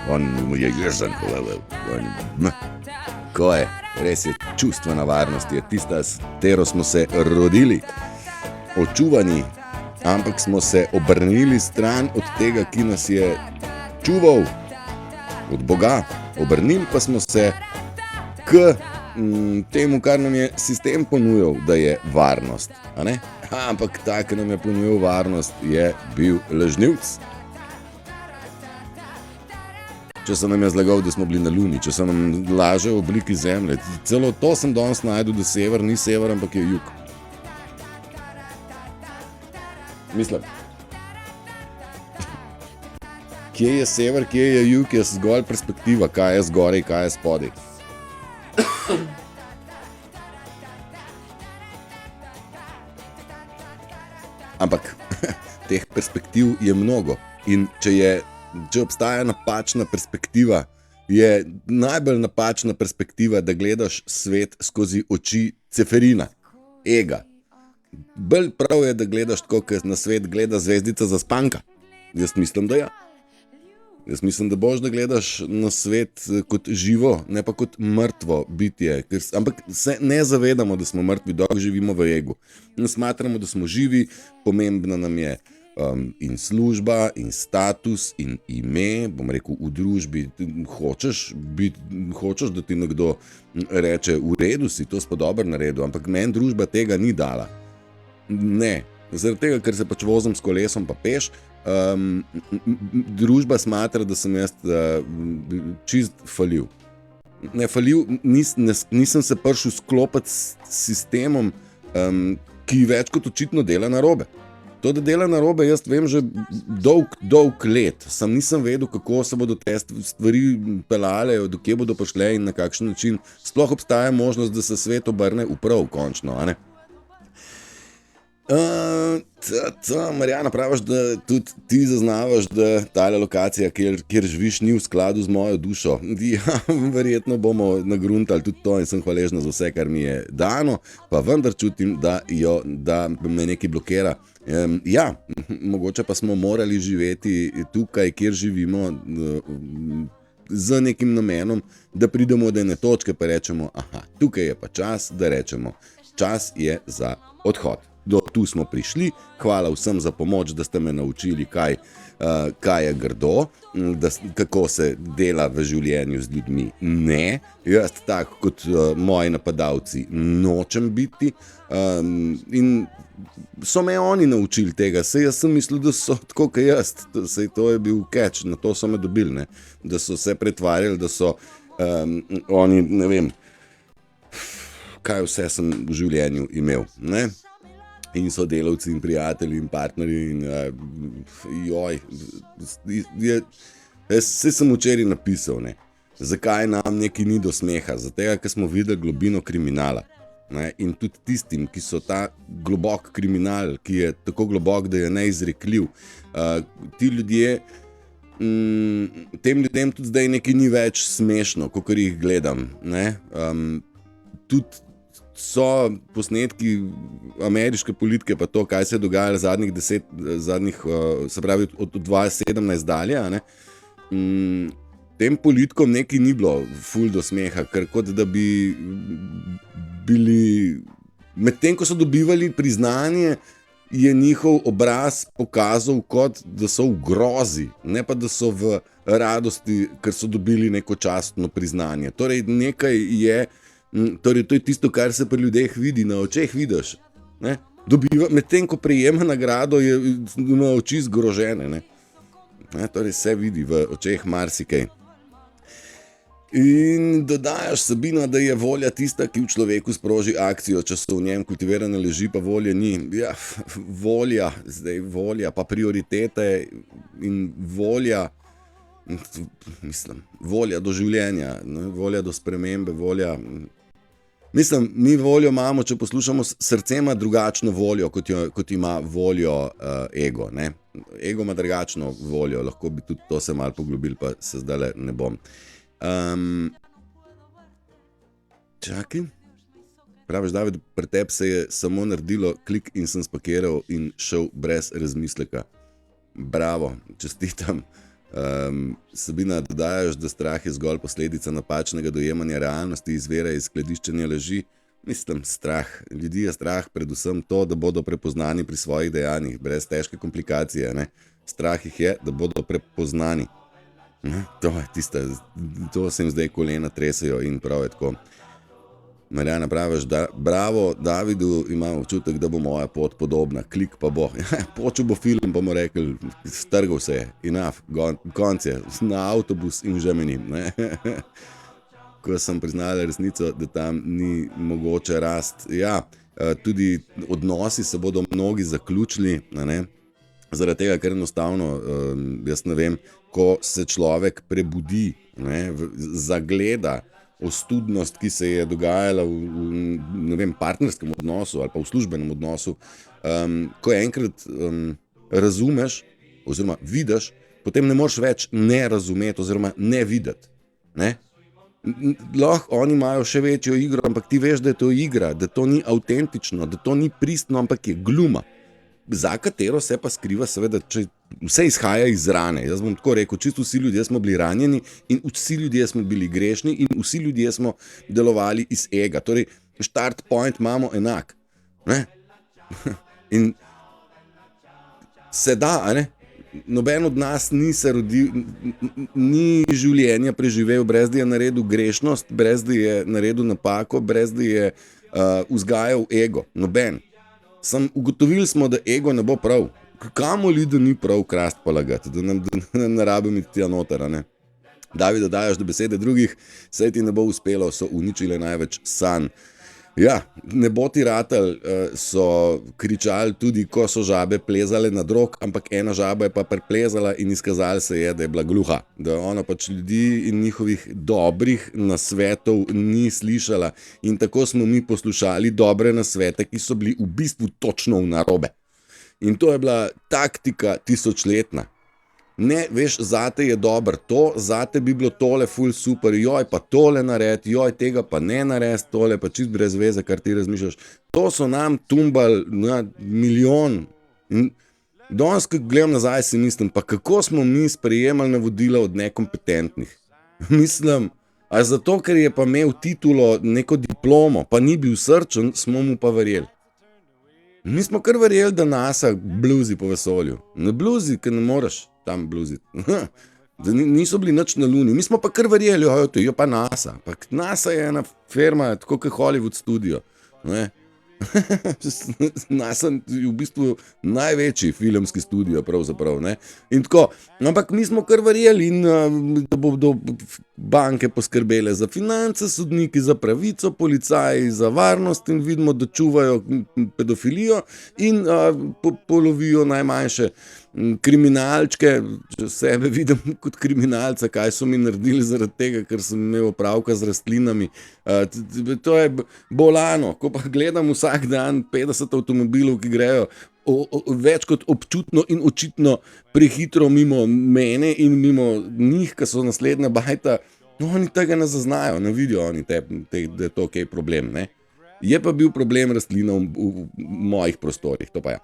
On je jezen. Ko je? Res je, čustvena varnost je tista, s katero smo se rodili. Očuvani, ampak smo se obrnili stran od tega, ki nas je čuval, od Boga. Obrnili pa smo se k temu, kar nam je sistem ponujal, da je varnost. A ne? Ampak ta, ki nam je ponujal varnost, je bil lažnivc. Če sem nam je zlagal, da smo bili na Luni, če sem nam lažev v obliki zemlje. Celo to sem danes najdel, da sever ni sever, ampak je jug. Mislim. Kje je sever, kje je jug, je zgolj perspektiva, kaj je zgoraj, kaj je spodaj. Ampak teh perspektiv je mnogo in če obstaja napačna perspektiva, je najbolj napačna perspektiva, da gledaš svet skozi oči Ceferina, ega. Bolj prav je, da gledaš tako, kot na svet gleda zvezdica Zaspanka. Jaz mislim, da ja. Jaz mislim, da boš, da gledaš na svet kot živo, ne pa kot mrtvo bitje. Ampak se ne zavedamo, da smo mrtvi, dok živimo v egu. Smatramo, da smo živi, pomembna nam je in služba, in status, in ime, bom rekel, v družbi. Hočeš, da ti nekdo reče, v redu si, to si pa dobro naredil, ampak meni družba tega ni dala. Ne, zaradi tega, ker se pač vozim s kolesom pa peš, družba smatra, da sem jaz čist falil. Ne falil, nisem se prišel sklopiti s sistemom, ki več kot očitno dela narobe. To, da dela narobe, jaz vem že dolg let. Sam nisem vedel, kako se bodo te stvari pelale, do kje bodo prišle in na kakšen način. Sploh obstaja možnost, da se svet obrne v prav končno, a ne? Marjana, praviš, da tudi ti zaznavaš, da tale lokacija, kjer živiš, ni v skladu z mojo dušo. Ja, verjetno bomo nagruntali tudi to in sem hvaležna za vse, kar mi je dano, pa vendar čutim, da me nekaj blokira. Ja, mogoče pa smo morali živeti tukaj, kjer živimo, z nekim namenom, da pridemo do ene točke, pa rečemo, aha, tukaj je pa čas, da rečemo, čas je za odhod. Do tu smo prišli, hvala vsem za pomoč, da ste me naučili, kaj je grdo, kako se dela v življenju z ljudmi. Ne, jaz tako kot moji napadalci nočem biti in so me oni naučili tega. Sej jaz sem mislil, da so tako kot jaz, sej to je bil catch, na to so me dobili, ne? Da so se pretvarjali, da so oni, ne vem, kaj vse sem v življenju imel, ne? In sodelavci in prijatelji in partnerji in se sem včeraj napisal, ne, zakaj nam nekaj ni do smeha, zato, ker smo videli globino kriminala, ne, in tudi tistim, ki so ta globok kriminal, ki je tako globok, da je neizrekljiv, ti ljudje, tem ljudem tudi zdaj nekaj ni več smešno, kakor jih gledam, ne, tudi so posnetki ameriške politike, pa to, kaj se je dogajalo se pravi od 2017 dalje, ne, tem politikom nekaj ni bilo ful do smeha, ker kot da bi bili, medtem ko so dobivali priznanje, je njihov obraz pokazal kot, da so v grozi, ne pa da so v radosti, ker so dobili neko častno priznanje. Torej nekaj je, torej to je tisto, kar se pri ljudeh vidi, na očeh vidiš, ne? Medtem ko prejema nagrado, ima oči zgrožene, ne? Torej se vidi v očeh marsikaj. In dodajaš, Sabina, da je volja tista, ki v človeku sproži akcijo, če so v njem kultivirane laži, pa volje ni. Ja, volja, pa prioritete in volja, volja do življenja, volja do spremembe, volja. Mislim, mi voljo imamo, če poslušamo, srce ima drugačno voljo, kot ima voljo ego, ne. Ego ima drugačno voljo, lahko bi tudi to se malo poglobil, pa se zdajle ne bom. Čakaj. Praviš, David, pri tebi se je samo naredilo klik in sem spakiral in šel brez razmisleka. Bravo, čestitam. Sabina, dodajaš, da strah je zgolj posledica napačnega dojemanja realnosti, izvira iz skladiščenja laži. Mislim, strah. Ljudi je strah predvsem to, da bodo prepoznani pri svojih dejanjih, brez težke komplikacije, ne. Strah jih je, da bodo prepoznani. To je tista, to se jim zdaj kolena tresajo in prav je tako. Marjana, praviš, da bravo, Davidu, imam občutek, da bo moja pot podobna, klik pa bo. Počel bo film, bomo rekli, strgal se je, enough, konc je, na avtobus in že menim, ne. Ko sem priznala resnico, da tam ni mogoče rast. Ja, tudi odnosi se bodo mnogi zaključili, ne, zaradi tega, ker enostavno, jaz ne vem, ko se človek prebudi, ne, zagleda ostudnost, ki se je dogajala v ne vem, partnerskem odnosu ali pa v službenem odnosu, ko enkrat razumeš oziroma vidiš, potem ne moreš več ne razumeti oziroma ne videti, ne. Lahko oni imajo še večjo igro, ampak ti veš, da je to igra, da to ni avtentično, da to ni pristno, ampak je gluma, za katero se pa skriva seveda, če vse izhaja iz rane. Jaz bom tako rekel, čisto vsi ljudje smo bili ranjeni in vsi ljudje smo bili grešni in vsi ljudje smo delovali iz ega. Torej, start point imamo enak, ne? In se da, a ne? Noben od nas ni se rodil, ni življenja preživel, brez da je naredil grešnost, brez da je naredil napako, brez da je vzgajal ego. Noben. Ugotovili smo, da ego ne bo prav. Kamoli, da ni prav krast pa lagati, da ne rabim iti tja noter, a ne. David, dodajaš, da besede drugih, saj ti ne bo uspelo, so uničile največ sanj. Ja, ne bo ti ratal, so kričali tudi, ko so žabe plezale na drog, ampak ena žaba je pa preplezala in izkazalo se je, da je bila gluha. Da ona pač ljudi in njihovih dobrih nasvetov ni slišala. In tako smo mi poslušali dobre nasvete, ki so bili v bistvu točno v narobe. In to je bila taktika tisočletna. Ne, veš, zate je dobro to, zate bi bilo tole ful super, joj pa tole nared, joj tega pa ne nared, tole pa čist brez veze, kar ti razmišljaš. To so nam tumbali na milijon. In danes, ko gledam nazaj, si mislim, pa kako smo mi sprejemali navodila od nekompetentnih. Mislim, a zato, ker je pa imel titulo, neko diplomo, pa ni bil srčen, smo mu pa verjeli. Mi smo kar verjeli, da NASA bluzi po vesolju. Ne bluzi, ker ne moreš tam bluziti. Da niso bili nič na Luni. Mi smo pa kar verjeli, to je pa NASA. Pa NASA je ena firma, tako kot Hollywood studio. Ne? NASA je v bistvu največji filmski studio pravzaprav, ne? In tako, ampak mi smo kar verjeli in da bodo banke poskrbele za finance, sodniki za pravico, policaji za varnost in vidimo, da čuvajo pedofilijo in polovijo najmanjše kriminalčke, če sebe vidim kot kriminalca, kaj so mi naredili zaradi tega, ker sem imel opravka z rastlinami. To je bolano, ko pa gledam vsak dan 50 avtomobilov, ki grejo več kot občutno in očitno prehitro mimo mene in mimo njih, ki so naslednja bajta, oni tega ne zaznajo, ne vidijo oni, da je to kaj problem. Ne? Je pa bil problem rastlina v mojih prostorih, to pa ja.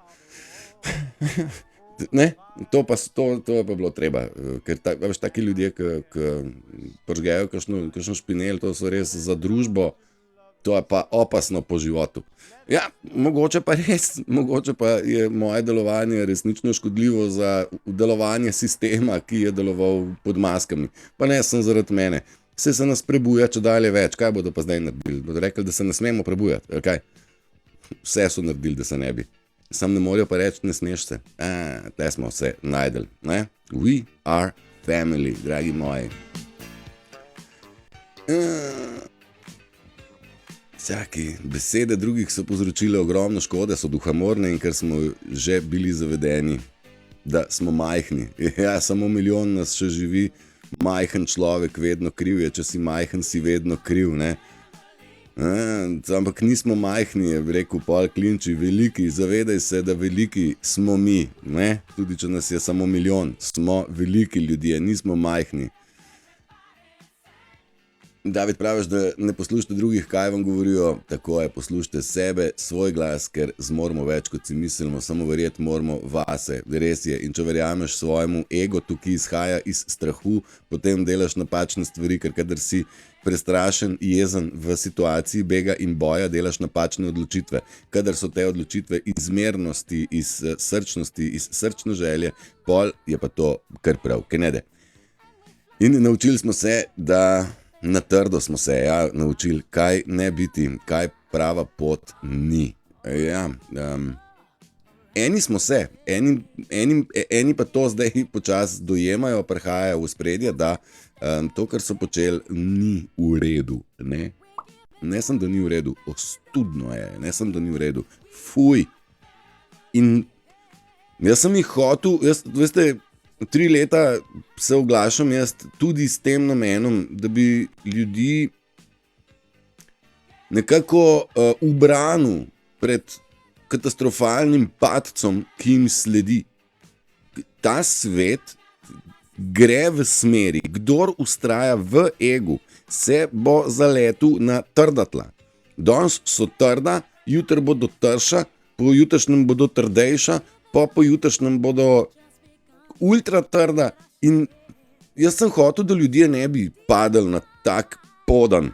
Ne, to je pa bilo treba, ker veš, taki ljudje, ki pržgejo kakšno špinel, to so res za družbo, to je pa opasno po životu. Ja, mogoče pa je moje delovanje resnično škodljivo za delovanje sistema, ki je deloval pod maskami. Pa ne sem zaradi mene. Se nas prebuja, če dalje več. Kaj bodo pa zdaj naredili? Bodo rekli, da se ne smemo prebujati. Kaj? Vse so naredili, da se ne bi. Sam ne morajo pa reči, ne smeš se. Tle smo se najdeli. Ne? We are family, dragi moji. Besede drugih so povzročile ogromno škode, so duhamorne in ker smo že bili zavedeni, da smo majhni. Ja, samo milijon nas še živi, majhen človek vedno kriv je, če si majhen, si vedno kriv, ne? Ampak nismo majhni, je rekel Paul Klinči, veliki, zavedaj se, da veliki smo mi, ne? Tudi če nas je samo milijon, smo veliki ljudje, nismo majhni. David, praviš, da ne poslušate drugih, kaj vam govorijo, tako je, poslušajte sebe, svoj glas, ker zmoremo več, kot si mislimo, samo verjeti moramo vase, res je, in če verjameš svojemu egotu, ki izhaja iz strahu, potem delaš napačne stvari, ker kadar si prestrašen, jezen v situaciji bega in boja, delaš napačne odločitve, kadar so te odločitve iz zmernosti, iz srčnosti, iz srčne želje, pol je pa to kar prav, kaj ne de. In naučili smo se, da na trdo smo se naučili, kaj ne biti, kaj prava pot ni. Ja, eni smo se, eni pa to zdaj počasi dojemajo, prihajajo v spredje, da to, kar so počeli, ni v redu. Ne sem, da ni v redu, ostudno je, ne sem, da ni v redu, fuj. In jaz sem jih hotel, veste, 3 leta se oglašam jaz tudi s tem namenom, da bi ljudi nekako ubranil pred katastrofalnim padcom, ki jim sledi. Ta svet gre v smeri, kdor ustraja v egu, se bo zaletel na trda tla. Danes so trda, jutri bodo trša, po jutrišnjem bodo trdejša, po jutrišnjem bodo ultra trda in jaz sem hotel, da ljudje ne bi padali na tak podan.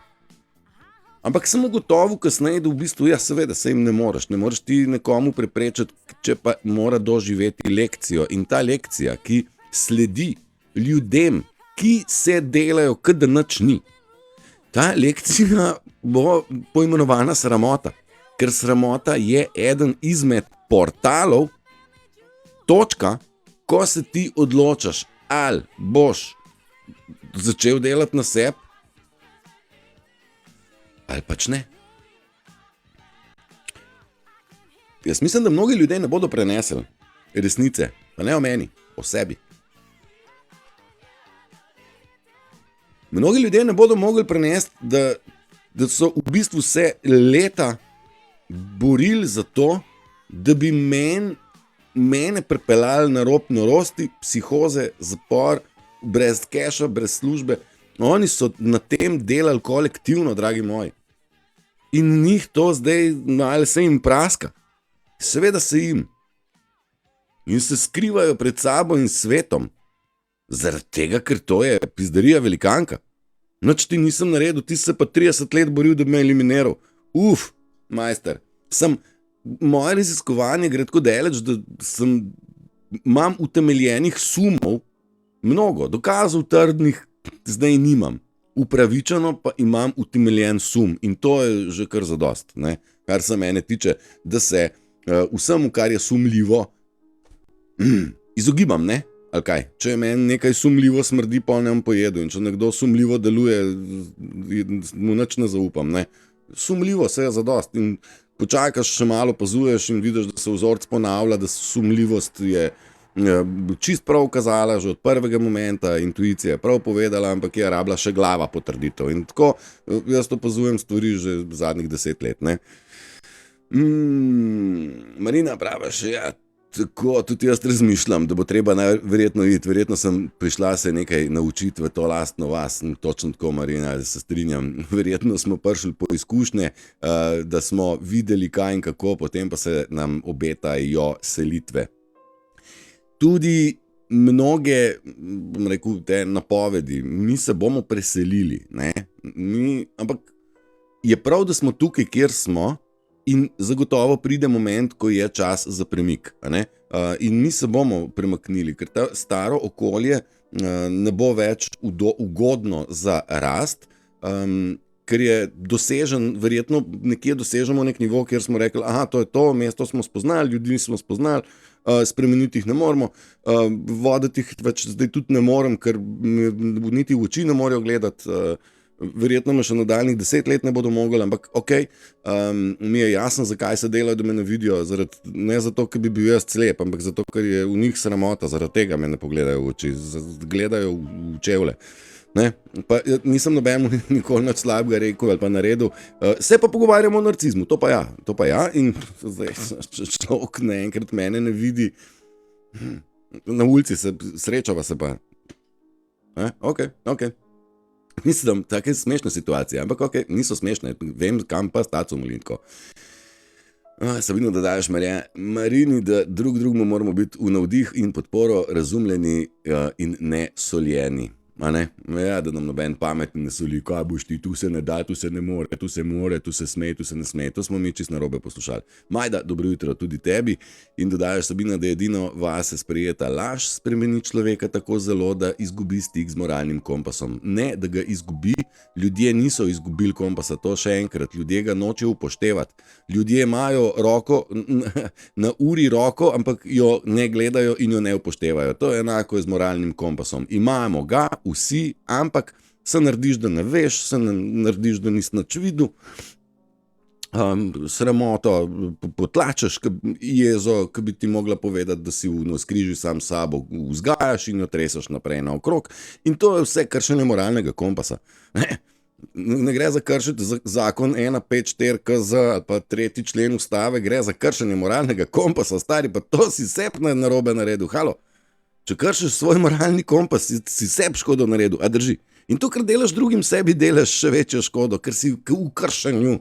Ampak sem ugotovil kasneje, da v bistvu, ja seveda, se jim ne moreš ti nekomu preprečiti, če pa mora doživeti lekcijo. In ta lekcija, ki sledi ljudem, ki se delajo, kot da nič ni, ta lekcija bo poimenovana sramota. Ker sramota je eden izmed portalov, točka, ko se ti odločaš, ali boš začel delati na sebi, ali pač ne. Jaz mislim, da mnogi ljudje ne bodo prenesli resnice, pa ne o meni, o sebi. Mnogi ljudje ne bodo mogli prenesti, da so v bistvu se leta borili za to, da bi mene pripeljali na rob norosti, psihoze, zapor, brez keša, brez službe. Oni so na tem delali kolektivno, dragi moji. In njih to zdaj malo se jim praska. Seveda se jim. In se skrivajo pred sabo in svetom. Zaradi tega, ker to je pizdarija velikanka. Noč ti nisem naredil, ti se pa 30 let boril, da bi me eliminiral. Majster. Moje raziskovanje gre tako daleč, da imam utemeljenih sumov, mnogo, dokazov trdnih zdaj nimam. Upravičeno pa imam utemeljen sum in to je že kar zadost, ne? Kar se mene tiče, da se vsemu, kar je sumljivo, izogibam, ne? Ali kaj? Če je meni nekaj sumljivo smrdi, pa ne bom pojedel, in če nekdo sumljivo deluje, mu nič ne zaupam, ne? Sumljivo se je zadost in počakaš, še malo opazuješ in vidiš, da se vzorc ponavlja, da sumljivost je čist prav kazala že od prvega momenta, intuicija je prav povedala, ampak je rabila še glava potrditev. In tako jaz opazujem stvari že zadnjih 10 let, ne? Marina pravi še, ja, tako tudi jaz razmišljam, da bo treba verjetno iti, verjetno sem prišla se nekaj naučiti v to lastno vas, točno tako, Marina, se strinjam, verjetno smo prišli po izkušnje, da smo videli kaj in kako, potem pa se nam obetajo selitve. Tudi mnoge, bom rekel, te napovedi, mi se bomo preselili, ne? Ampak je prav, da smo tukaj, kjer smo, in zagotovo pride moment, ko je čas za premik, ne? In mi se bomo premaknili, ker ta staro okolje ne bo več ugodno za rast, ker je dosežen, verjetno nekje dosežemo nek nivo, kjer smo rekli, aha, to je to, mesto smo spoznali, ljudi smo spoznali, spremeniti jih ne moremo, voditi jih več zdaj tudi ne morem, ker niti v oči ne morejo gledati, verjetno me še nadaljnih 10 let ne bodo mogli, ampak okej, mi je jasno, zakaj se delajo, da me ne vidijo, ne zato, ker bi bil jaz slep, ampak zato, ker je v njih sramota, zaradi tega me ne pogledajo v oči, gledajo v čevlje. Ne? Pa nisem nobenemu nikoli nič slabega rekel ali pa naredil, se pa pogovarjamo o narcizmu, to pa ja, in zdaj, če človek naenkrat mene ne vidi, na ulici srečava se pa, ok. Mislim, tako je smešna situacija, ampak ok, niso smešne, vem, kam pa stacu molinko. Sabino, da daješ Marini, da drugemu moramo biti v navdih in podporo razumljeni in ne soljeni. Ne? Ja, da nam noben pametni ne soli, kaj boš ti, tu se ne da, tu se ne more, tu se more, tu se sme, tu se ne sme, to smo mi čist narobe poslušali. Majda, dobro jutro tudi tebi in dodajaš, Sabina, da edino vase sprejeta laž spremeni človeka tako zelo, da izgubi stik z moralnim kompasom. Ne, da ga izgubi, ljudje niso izgubili kompasa, to še enkrat, ljudje ga nočejo upoštevati. Ljudje imajo roko, na uri roko, ampak jo ne gledajo in jo ne upoštevajo. To je enako z moralnim kompasom. Imamo ga, vsi, ampak se narediš, da ne veš, se narediš, da nisi nič videl, sramoto potlačeš, jezo, ki bi ti mogla povedati, da si v navzkrižju sam sabo vzgajaš in jo treseš naprej naokrog, in to je vse kršenje moralnega kompasa. Ne gre za kršiti zakon 154 KZ ali pa 3. člen ustave, gre za kršenje moralnega kompasa, stari, pa to si sep narobe naredil, halo. Če kršiš svoj moralni kompas, si sebi škodo naredil, a drži. In to, kar delaš drugim, sebi delaš še večjo škodo, ker si v kršenju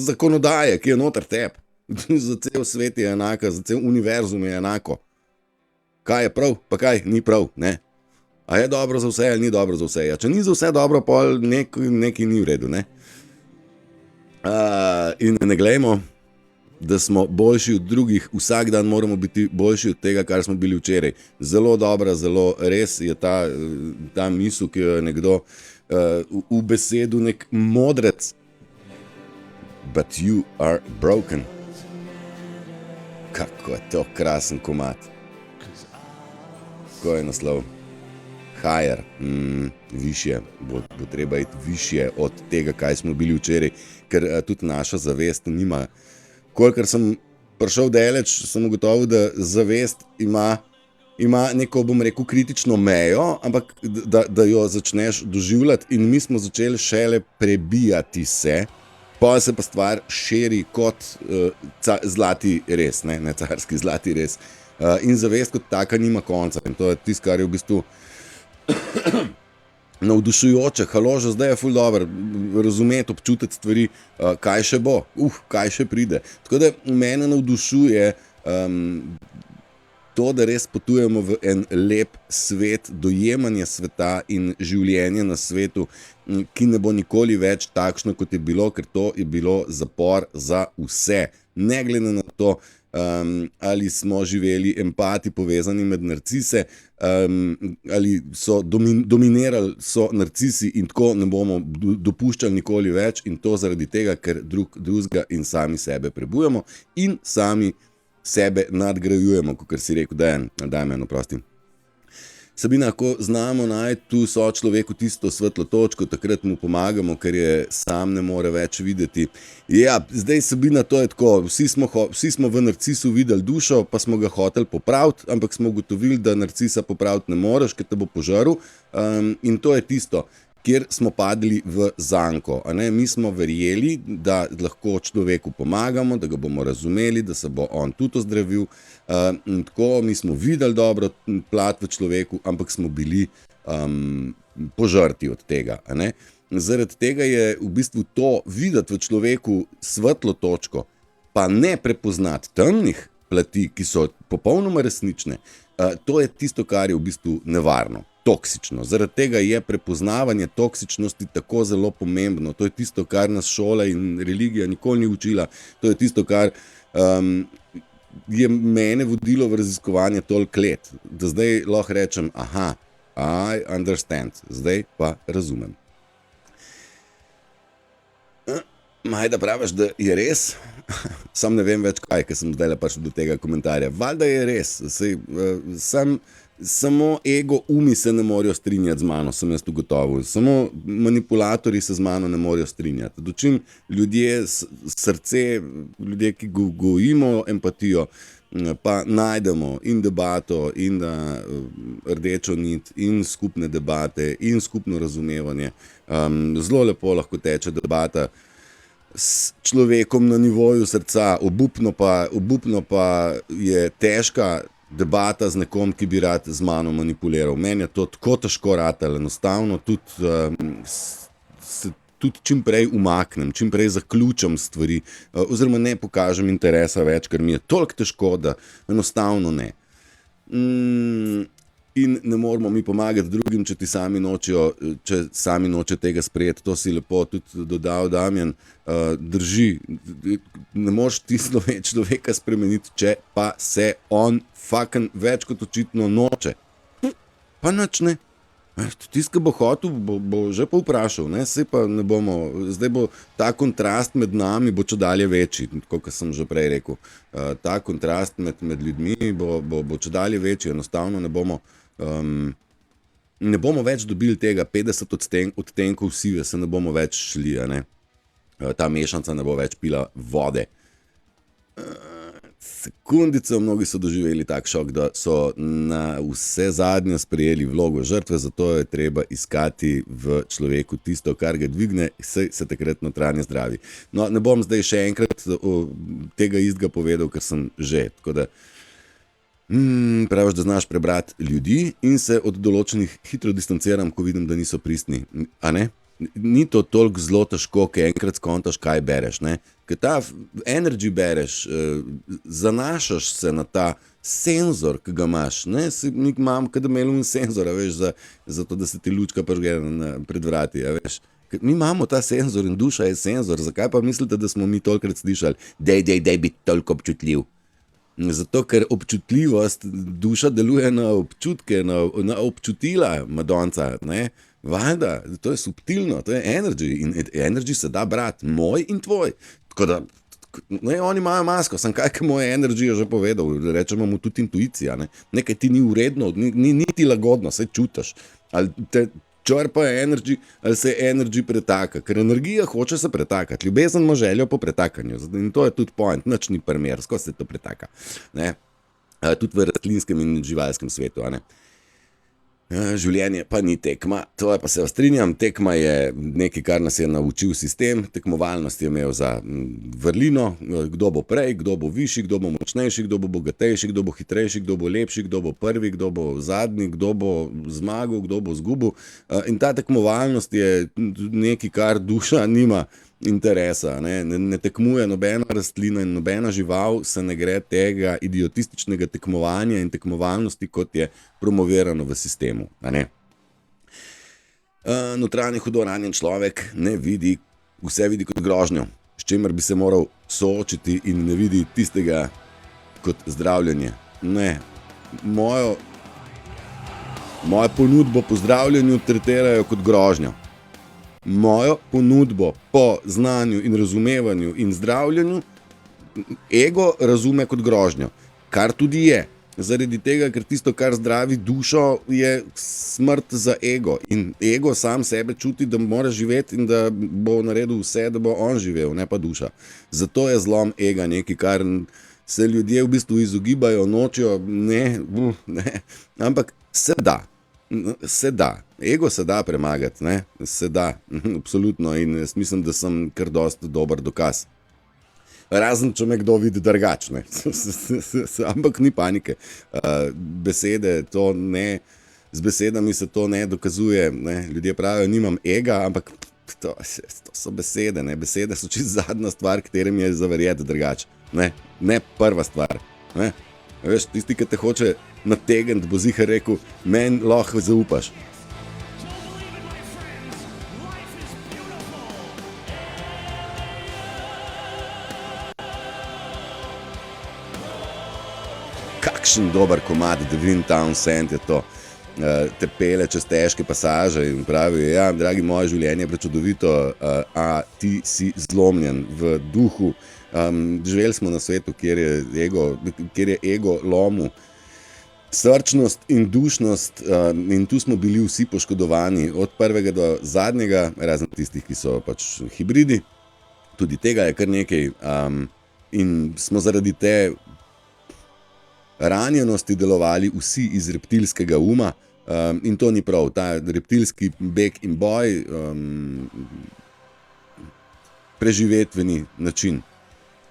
zakonodaje, ki je noter teb. Za cel svet je enaka, za cel univerzum je enako. Kaj je prav, pa kaj ni prav, ne? A je dobro za vse ali ni dobro za vse? Ja, če ni za vse dobro, pol nekaj ni v redu, ne? In ne glejmo, da smo boljši od drugih, vsak dan moramo biti boljši od tega, kar smo bili včeraj. Zelo dobra, zelo res je ta misel, ki jo je nekdo v besedu nek modrec. But you are broken. Kako je to krasen komad. Ko je naslov? Higher, višje, bo treba iti višje od tega, kaj smo bili včeraj, ker tudi naša zavest nima. Kolikor sem prišel daleč, sem ugotovil, da zavest ima neko, bom rekel, kritično mejo, ampak da jo začneš doživljati in mi smo začeli šele prebijati se, pa se pa stvar širi kot zlati res, ne carski zlati res. In zavest kot taka nima konca in to je tisto, kar je v bistvu navdušujoče. Halo, že zdaj je ful dobro razumeti, občutiti stvari, kaj še bo, kaj še pride. Tako da mene navdušuje to, da res potujemo v en lep svet, dojemanje sveta in življenje na svetu, ki ne bo nikoli več takšno, kot je bilo, ker to je bilo zapor za vse. Ne glede na to, ali smo živeli empati povezani med narcise, ali so dominirali so narcisi in tako ne bomo dopuščali nikoli več in to zaradi tega, ker drugega in sami sebe prebujamo in sami sebe nadgrajujemo, kot si rekel, daj me eno prosti. Sabina, ko znamo najti tu sočloveku tisto svetlo točko, takrat mu pomagamo, ker je sam ne more več videti. Ja, zdaj Sabina, to je tako, vsi smo v narcisu videli dušo, pa smo ga hoteli popraviti, ampak smo ugotovili, da narcisa popraviti ne moreš, ker te bo požaril, in to je tisto, kjer smo padli v zanko. Mi smo verjeli, da lahko človeku pomagamo, da ga bomo razumeli, da se bo on tudi ozdravil. In tako, mi smo videli dobro plat v človeku, ampak smo bili požrti od tega. Zaradi tega je v bistvu to videti v človeku svetlo točko, pa ne prepoznati temnih plati, ki so popolnoma resnične, to je tisto, kar je v bistvu nevarno. Toksično. Zaradi tega je prepoznavanje toksičnosti tako zelo pomembno. To je tisto, kar nas šola in religija nikoli ni učila. To je tisto, kar je mene vodilo v raziskovanje toliko let, da zdaj lahko rečem, aha, I understand, zdaj pa razumem. Majda, praviš, da je res? Sam ne vem več kaj, ker sem zdaj prišel do tega komentarja. Valjda je res. Samo ego umi se ne morejo strinjati z mano, sem jaz ugotovil. Samo manipulatorji se z mano ne morejo strinjati. Dočim ljudje, srce, ljudje, ki gojimo empatijo, pa najdemo in debato, in rdečo nit, in skupne debate, in skupno razumevanje. Zelo lepo lahko teče debata s človekom na nivoju srca, obupno pa je težka debata z nekom, ki bi rad z mano manipuliral. Meni je to tako težko ratalo, enostavno tudi čim prej umaknem, čim prej zaključam stvari, oziroma ne pokažem interesa več, ker mi je toliko težko, da enostavno ne. In ne moramo mi pomagati drugim, če sami nočejo tega sprejeti. To si lepo tudi dodal, Damjan. Drži, ne moreš ti človeka spremeniti, če pa se on fucking več kot očitno noče. Pa nič ne. Tisti, ki bo hotel, bo že pa vprašal, ne? Saj pa ne bomo, zdaj bo ta kontrast med nami bo čedalje večji, kot sem že prej rekel. Ta kontrast med ljudmi bo čedalje večji, enostavno ne bomo več dobili tega 50 odtenkov sive, se ne bomo več šli, ne? Ta mešanca ne bo več pila vode. Sekundico, mnogi so doživeli tak šok, da so na vse zadnje sprejeli vlogo žrtve, zato je treba iskati v človeku tisto, kar ga dvigne, se takrat notranje zdravi. No, ne bom zdaj še enkrat tega istega povedal, ker sem že, tako da praviš, da znaš prebrati ljudi in se od določenih hitro distanciram, ko vidim, da niso pristni, a ne? Ni to toliko zelo težko, ker enkrat skontaš, kaj bereš, ne? Ker ta energy bereš, zanašaš se na ta senzor, ki ga imaš, ne? Mi imam, kada imel senzor, veš, za to, da se ti lučka prižge pred vrati, veš. Mi imamo ta senzor in duša je senzor, zakaj pa mislite, da smo mi tolikrat slišali, dej biti toliko občutljiv? Zato, ker občutljivost, duša deluje na občutke, na občutila Madonca, ne? Valjda, to je subtilno, to je energy in energy se da brati, moj in tvoj. Tako da, ne, oni imajo masko, sem kaj moj energy je že povedal, rečemo mu tudi intuicija, ne? Nekaj ti ni uredno, ni ti lagodno, se čutiš. Ali te črpa energy ali se energy pretaka, ker energija hoče se pretakati, ljubezen ima željo po pretakanju in to je tudi point, nič ni primer, skozi se to pretaka, ne? Tudi v rastlinskem in živalskem svetu, a ne. Življenje pa ni tekma, to je pa se strinjam, tekma je nekaj, kar nas je naučil sistem, tekmovalnost je imel za vrlino, kdo bo prej, kdo bo višji, kdo bo močnejši, kdo bo bogatejši, kdo bo hitrejši, kdo bo lepši, kdo bo prvi, kdo bo zadnji, kdo bo zmagal, kdo bo zgubil. In ta tekmovalnost je nekaj, kar duša nima interesa, ne tekmuje nobena rastlina in nobena žival se ne gre tega idiotističnega tekmovanja in tekmovalnosti, kot je promovirano v sistemu. Notranji hudo ranjen človek ne vidi, vse vidi kot grožnjo, s čimer bi se moral soočiti in ne vidi tistega kot zdravljenje. Ne, mojo ponudbo po zdravljenju tretirajo kot grožnjo. Mojo ponudbo po znanju in razumevanju in zdravljenju ego razume kot grožnjo, kar tudi je. Zaradi tega, ker tisto, kar zdravi dušo, je smrt za ego. In ego sam sebe čuti, da mora živeti in da bo naredil vse, da bo on živel, ne pa duša. Zato je zlom ega nekaj, kar se ljudje v bistvu izogibajo, nočijo, ne, ampak se da. Se da, ego se da premagati, ne? Se da, absolutno, in jaz mislim, da sem kar dosti dober dokaz. Razen, če me kdo vidi drugačne, ampak ni panike. Besede, to ne, z besedami se to ne dokazuje, ne? Ljudje pravijo, nimam ega, ampak to so besede, ne? Besede so čisto zadnja stvar, katerim je zaverjeti drugače, ne prva stvar, ne? Veš, tisti, ki te hoče nategniti, bo ziher rekel, meni lahko zaupaš. Kakšen dober komad, Devin Townsend je to. Te pele čez težke pasaže in pravi, ja, dragi, moje življenje je prečudovito, a ti si zlomljen v duhu. Živeli smo na svetu, kjer je ego lomil srčnost in dušnost, in tu smo bili vsi poškodovani, od prvega do zadnjega, razen tistih, ki so pač hibridi. Tudi tega je kar nekaj, in smo zaradi te ranjenosti delovali vsi iz reptilskega uma, in to ni prav. Ta reptilski beg in boj, preživetveni način.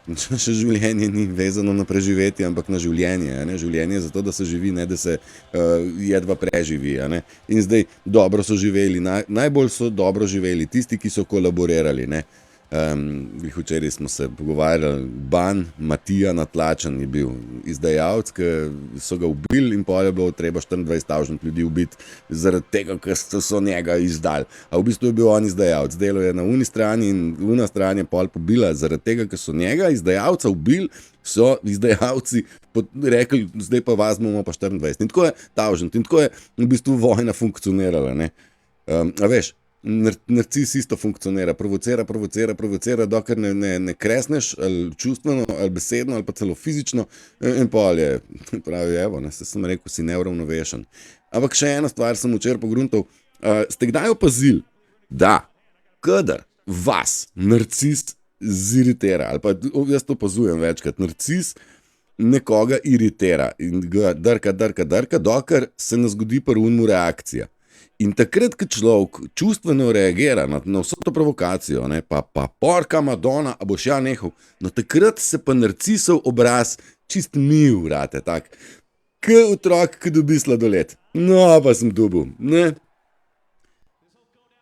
Še življenje ni vezano na preživetje, ampak na življenje. Življenje je zato, da se živi, ne da se jedva preživi. In zdaj dobro so živeli, najbolj so dobro živeli tisti, ki so kolaborirali. Včeraj smo se pogovarjali, Ban Matija Natlačen je bil izdajalec, ki so ga ubili in pol je bilo treba 24,000 ljudi ubiti zaradi tega, ker so njega izdali. A v bistvu je bil on izdajalec, delo je na uni strani in una stran je pol pobila zaradi tega, ker so njega izdajalca ubili, so izdajalci rekli, zdaj pa vas bomo pa 24. In tako je tavžent, in tako je v bistvu vojna funkcionirala. A veš, narcis isto funkcionira, provocira, dokler ne kresneš, ali čustveno, ali besedno, ali pa celo fizično, in pol je, pravi, evo, sem rekel, si neuravnovešen. Ampak še ena stvar sem včeraj pogruntal, ste kdaj opazili, da kadar vas narcis ziritira, ali pa jaz to opazujem večkrat, narcis nekoga iritira in ga drka, dokler se ne zgodi pri unmu reakcija. In takrat, ko človek čustveno reagira na vso to provokacijo, pa porka Madonna, a boš ja nehal, no takrat se pa narcisov obraz čist mil vrate, tak, k otrok, ki dobi sladoled. No, pa sem dobil, ne.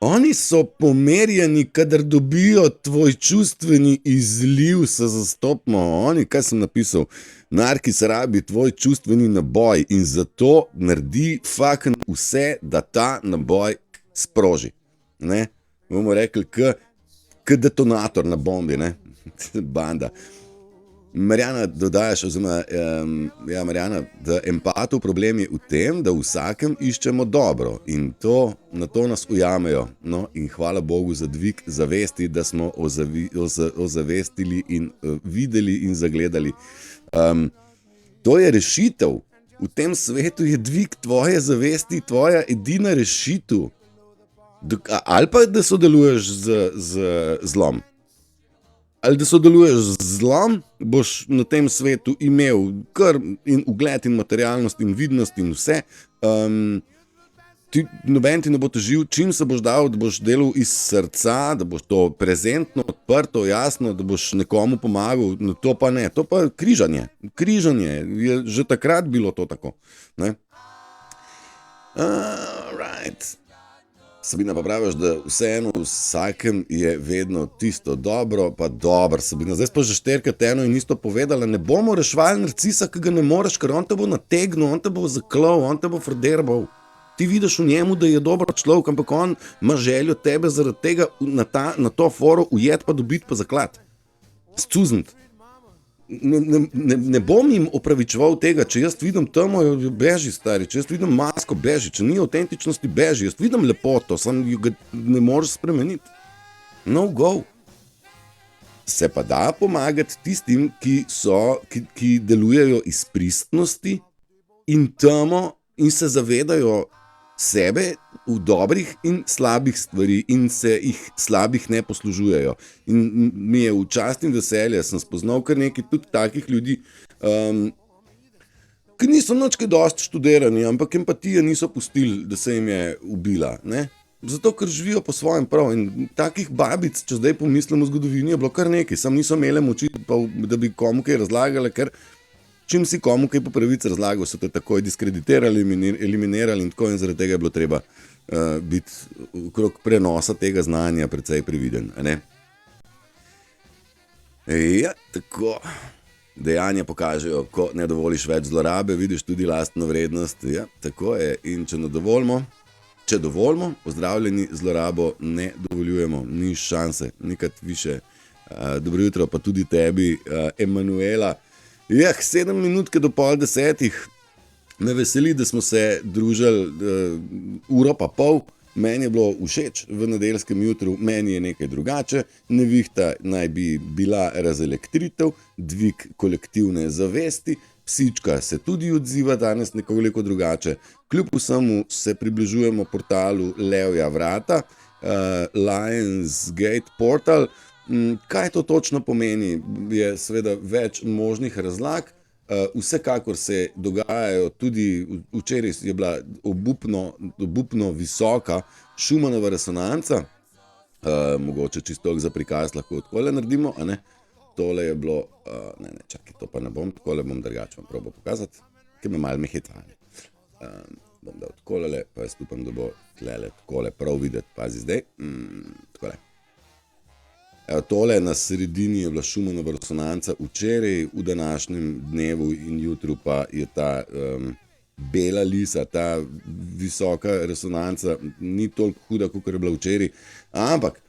Oni so pomerjeni, kadar dobijo tvoj čustveni izliv, se zastopimo. Oni, kaj sem napisal, narkis rabi tvoj čustveni naboj in zato naredi fucking vse, da ta naboj sproži. Ne? Bomo rekli, k detonator na bombi, ne? Banda. Marjana, dodajaš, oziroma, Marjana, da empatov problem je v tem, da v vsakem iščemo dobro in na to nas ujamejo. No, in hvala Bogu za dvig zavesti, da smo ozavestili in videli in zagledali. To je rešitev. V tem svetu je dvig tvoje zavesti, tvoja edina rešitev. Ali pa da sodeluješ z zlom. Ali da sodeluješ z zlom, boš na tem svetu imel kar in ugled in materialnost in vidnost in vse. Noben ti ne bo težil, čim se boš dal, da boš delal iz srca, da boš to prezentno, odprto, jasno, da boš nekomu pomagal, no, to pa ne, to pa križanje. Križanje je že takrat bilo to tako. Ne? Right. Sabina pa praviš, da vseeno vsakem je vedno tisto dobro, pa dobro, Sabina. Zdaj pa že 4krat eno in isto povedala, ne bomo rešvali narcisa, ki ga ne moreš, ker on te bo nategnil, on te bo zaklal, on te bo frderbal. Ti vidiš v njemu, da je dober človek, ampak on ima željo tebe zaradi tega na to foro ujet pa dobiti pa zaklad. Scuznit. Ne bom jim opravičeval tega, če jaz vidim temo, beži stari, če jaz vidim masko, beži, če ni avtentičnosti, beži, jaz vidim lepoto, sam jo ne moreš spremeniti. No go. Se pa da pomagati tistim, ki delujejo iz pristnosti in temo in se zavedajo sebe v dobrih in slabih stvari in se jih slabih ne poslužujejo. In mi je v čast in veselje, sem spoznal kar nekaj tudi takih ljudi, ki niso nič kaj dosti študirani, ampak empatije niso pustili, da se jim je ubila. Ne? Zato, ker živijo po svojem prav. In takih babic, če zdaj pomislim v zgodovini, je bilo kar nekaj. Sam niso imele moči, da bi komu kaj razlagale, ker čim si komu kaj po pravici razlagal, so te takoj diskreditirali, eliminirali in tako, in zaradi tega je bilo treba biti okrog prenosa tega znanja precej previden. Ne? Ja, tako. Dejanja pokažejo, ko ne dovoliš več zlorabe, vidiš tudi lastno vrednost. Ja, tako je. In če dovolimo, ozdravljeni zlorabo ne dovoljujemo. Ni šanse, nikad više. Dobro jutro pa tudi tebi, Emanuela. 7 minutke do 9:30. Me veseli, da smo se družili uro pa pol. Meni je bilo všeč v nedeljskem jutru, meni je nekaj drugače. Nevihta naj bi bila razelektritev, dvig kolektivne zavesti, psička se tudi odziva danes nekoliko drugače. Kljub vsemu se približujemo portalu Levja vrata, Lionsgate portal. Kaj to točno pomeni, je seveda več možnih razlag. Vsekakor se dogajajo tudi, včeraj je bila obupno visoka Schumannova resonanca, mogoče čisto za prikaz lahko takole naredimo, a ne? Tole je bilo, čakaj, to pa ne bom, takole bom drugače vam probal pokazati, ker me malo mehetali. Bom dal takole, pa jaz upam, da bo tlele takole prav videti, pazi zdaj, takole. Tole na sredini je bila Schumannova resonanca včeraj, v današnjem dnevu in jutru pa je ta bela lisa, ta visoka resonanca ni toliko huda, kot je bila včeraj, ampak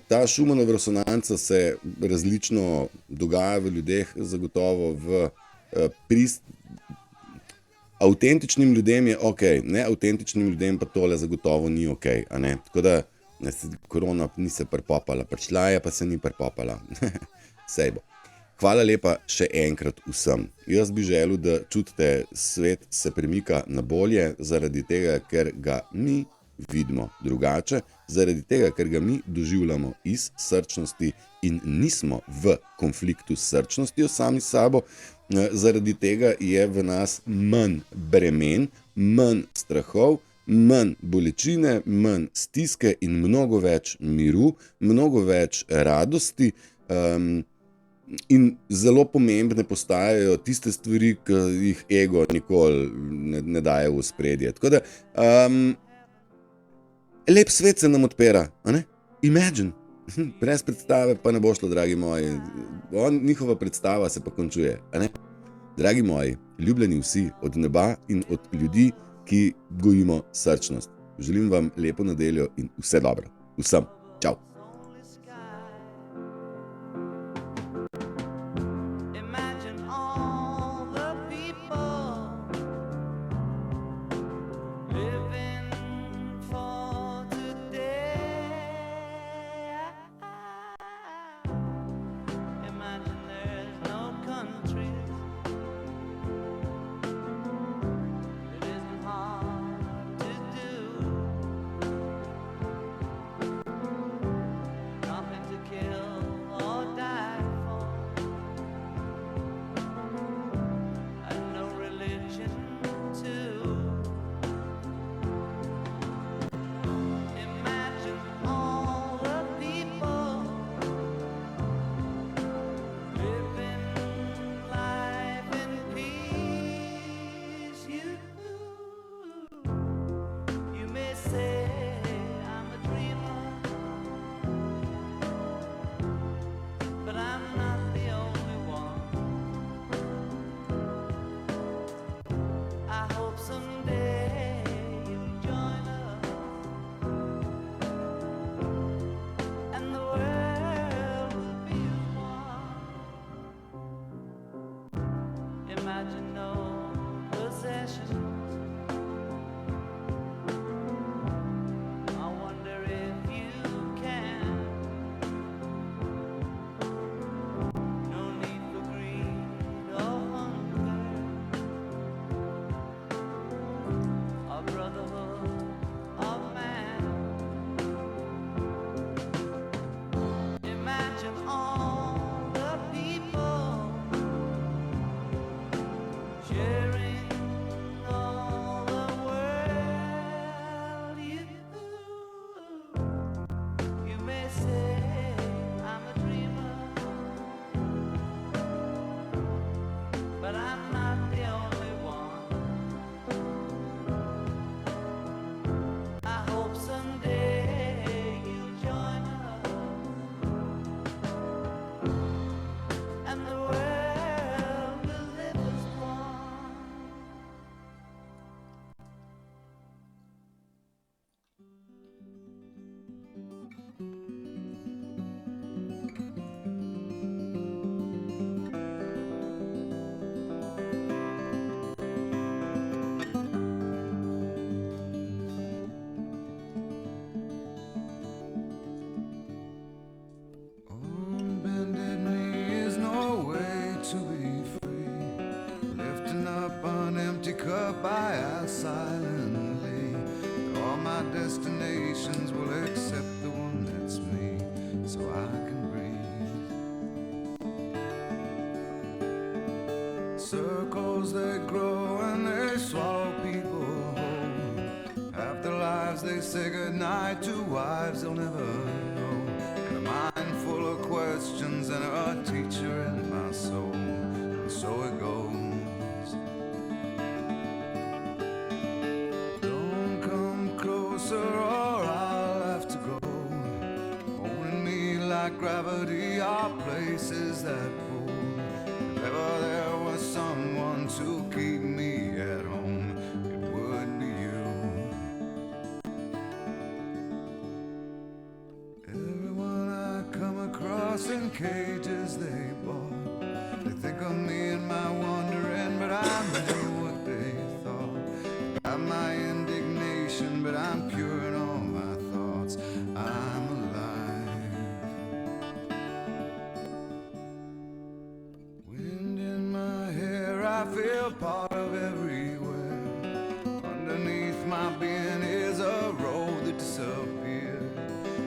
ta Schumannova resonanca se različno dogaja v ljudeh, zagotovo v avtentičnim ljudem je ok, neavtentičnim ljudem pa tole zagotovo ni ok, a ne, tako da korona ni se prepopala, prišla je pa se ni prepopala. Sej bo. Hvala lepa še enkrat vsem. Jaz bi želel, da čutite, svet se premika na bolje, zaradi tega, ker ga mi vidimo drugače, zaradi tega, ker ga mi doživljamo iz srčnosti in nismo v konfliktu s srčnostjo sami s sabo, zaradi tega je v nas manj bremen, manj strahov, manj bolečine, manj stiske in mnogo več miru, mnogo več radosti, in zelo pomembne postajajo tiste stvari, ki jih ego nikoli ne daje v ospredje. Tako da, lep svet se nam odpira, a ne? Imagine. Brez predstave pa ne bo šlo, dragi moji. Njihova predstava se pa končuje, a ne? Dragi moji, ljubljeni vsi od neba in od ljudi, ki gojimo srčnost. Želim vam lepo nedeljo in vse dobro. Vsem. Čau. possessions. I wonder if you can. No need for greed or hunger. A brotherhood of man. Imagine all the people sharing all the world. You may say I'm a dreamer, but I'm not the only one. I hope someday you'll join us, and the world will live as one. On bended knee is no way to be free. Lifting up an empty cup, I ask silently. All my destinations will accept the one that's me, so I can breathe. Circles they grow and they swallow people whole. After lives they say goodnight to wives they'll never know. And a mind full of questions and a teacher in my soul. And so it goes. Don't come closer or I'll have to go. Holding me like gravity are places that pull. If ever there was someone to keep me at home, it would be you. Everyone I come across in cages they bought, they think of me and my wandering, but I know what they thought. Got my indignation, but I'm pure in all my thoughts. I'm alive. Wind in my hair, I feel part of everywhere. Underneath my being is a road that disappeared.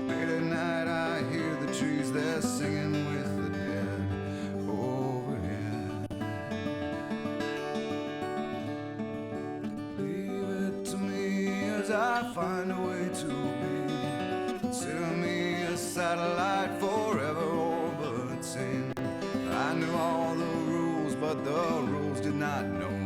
Late at night I hear the trees, they're singing with the dead overhead. Leave it to me as I find a way to be. Consider me a satellite forever orbiting. I knew all the rules, but the rules did not know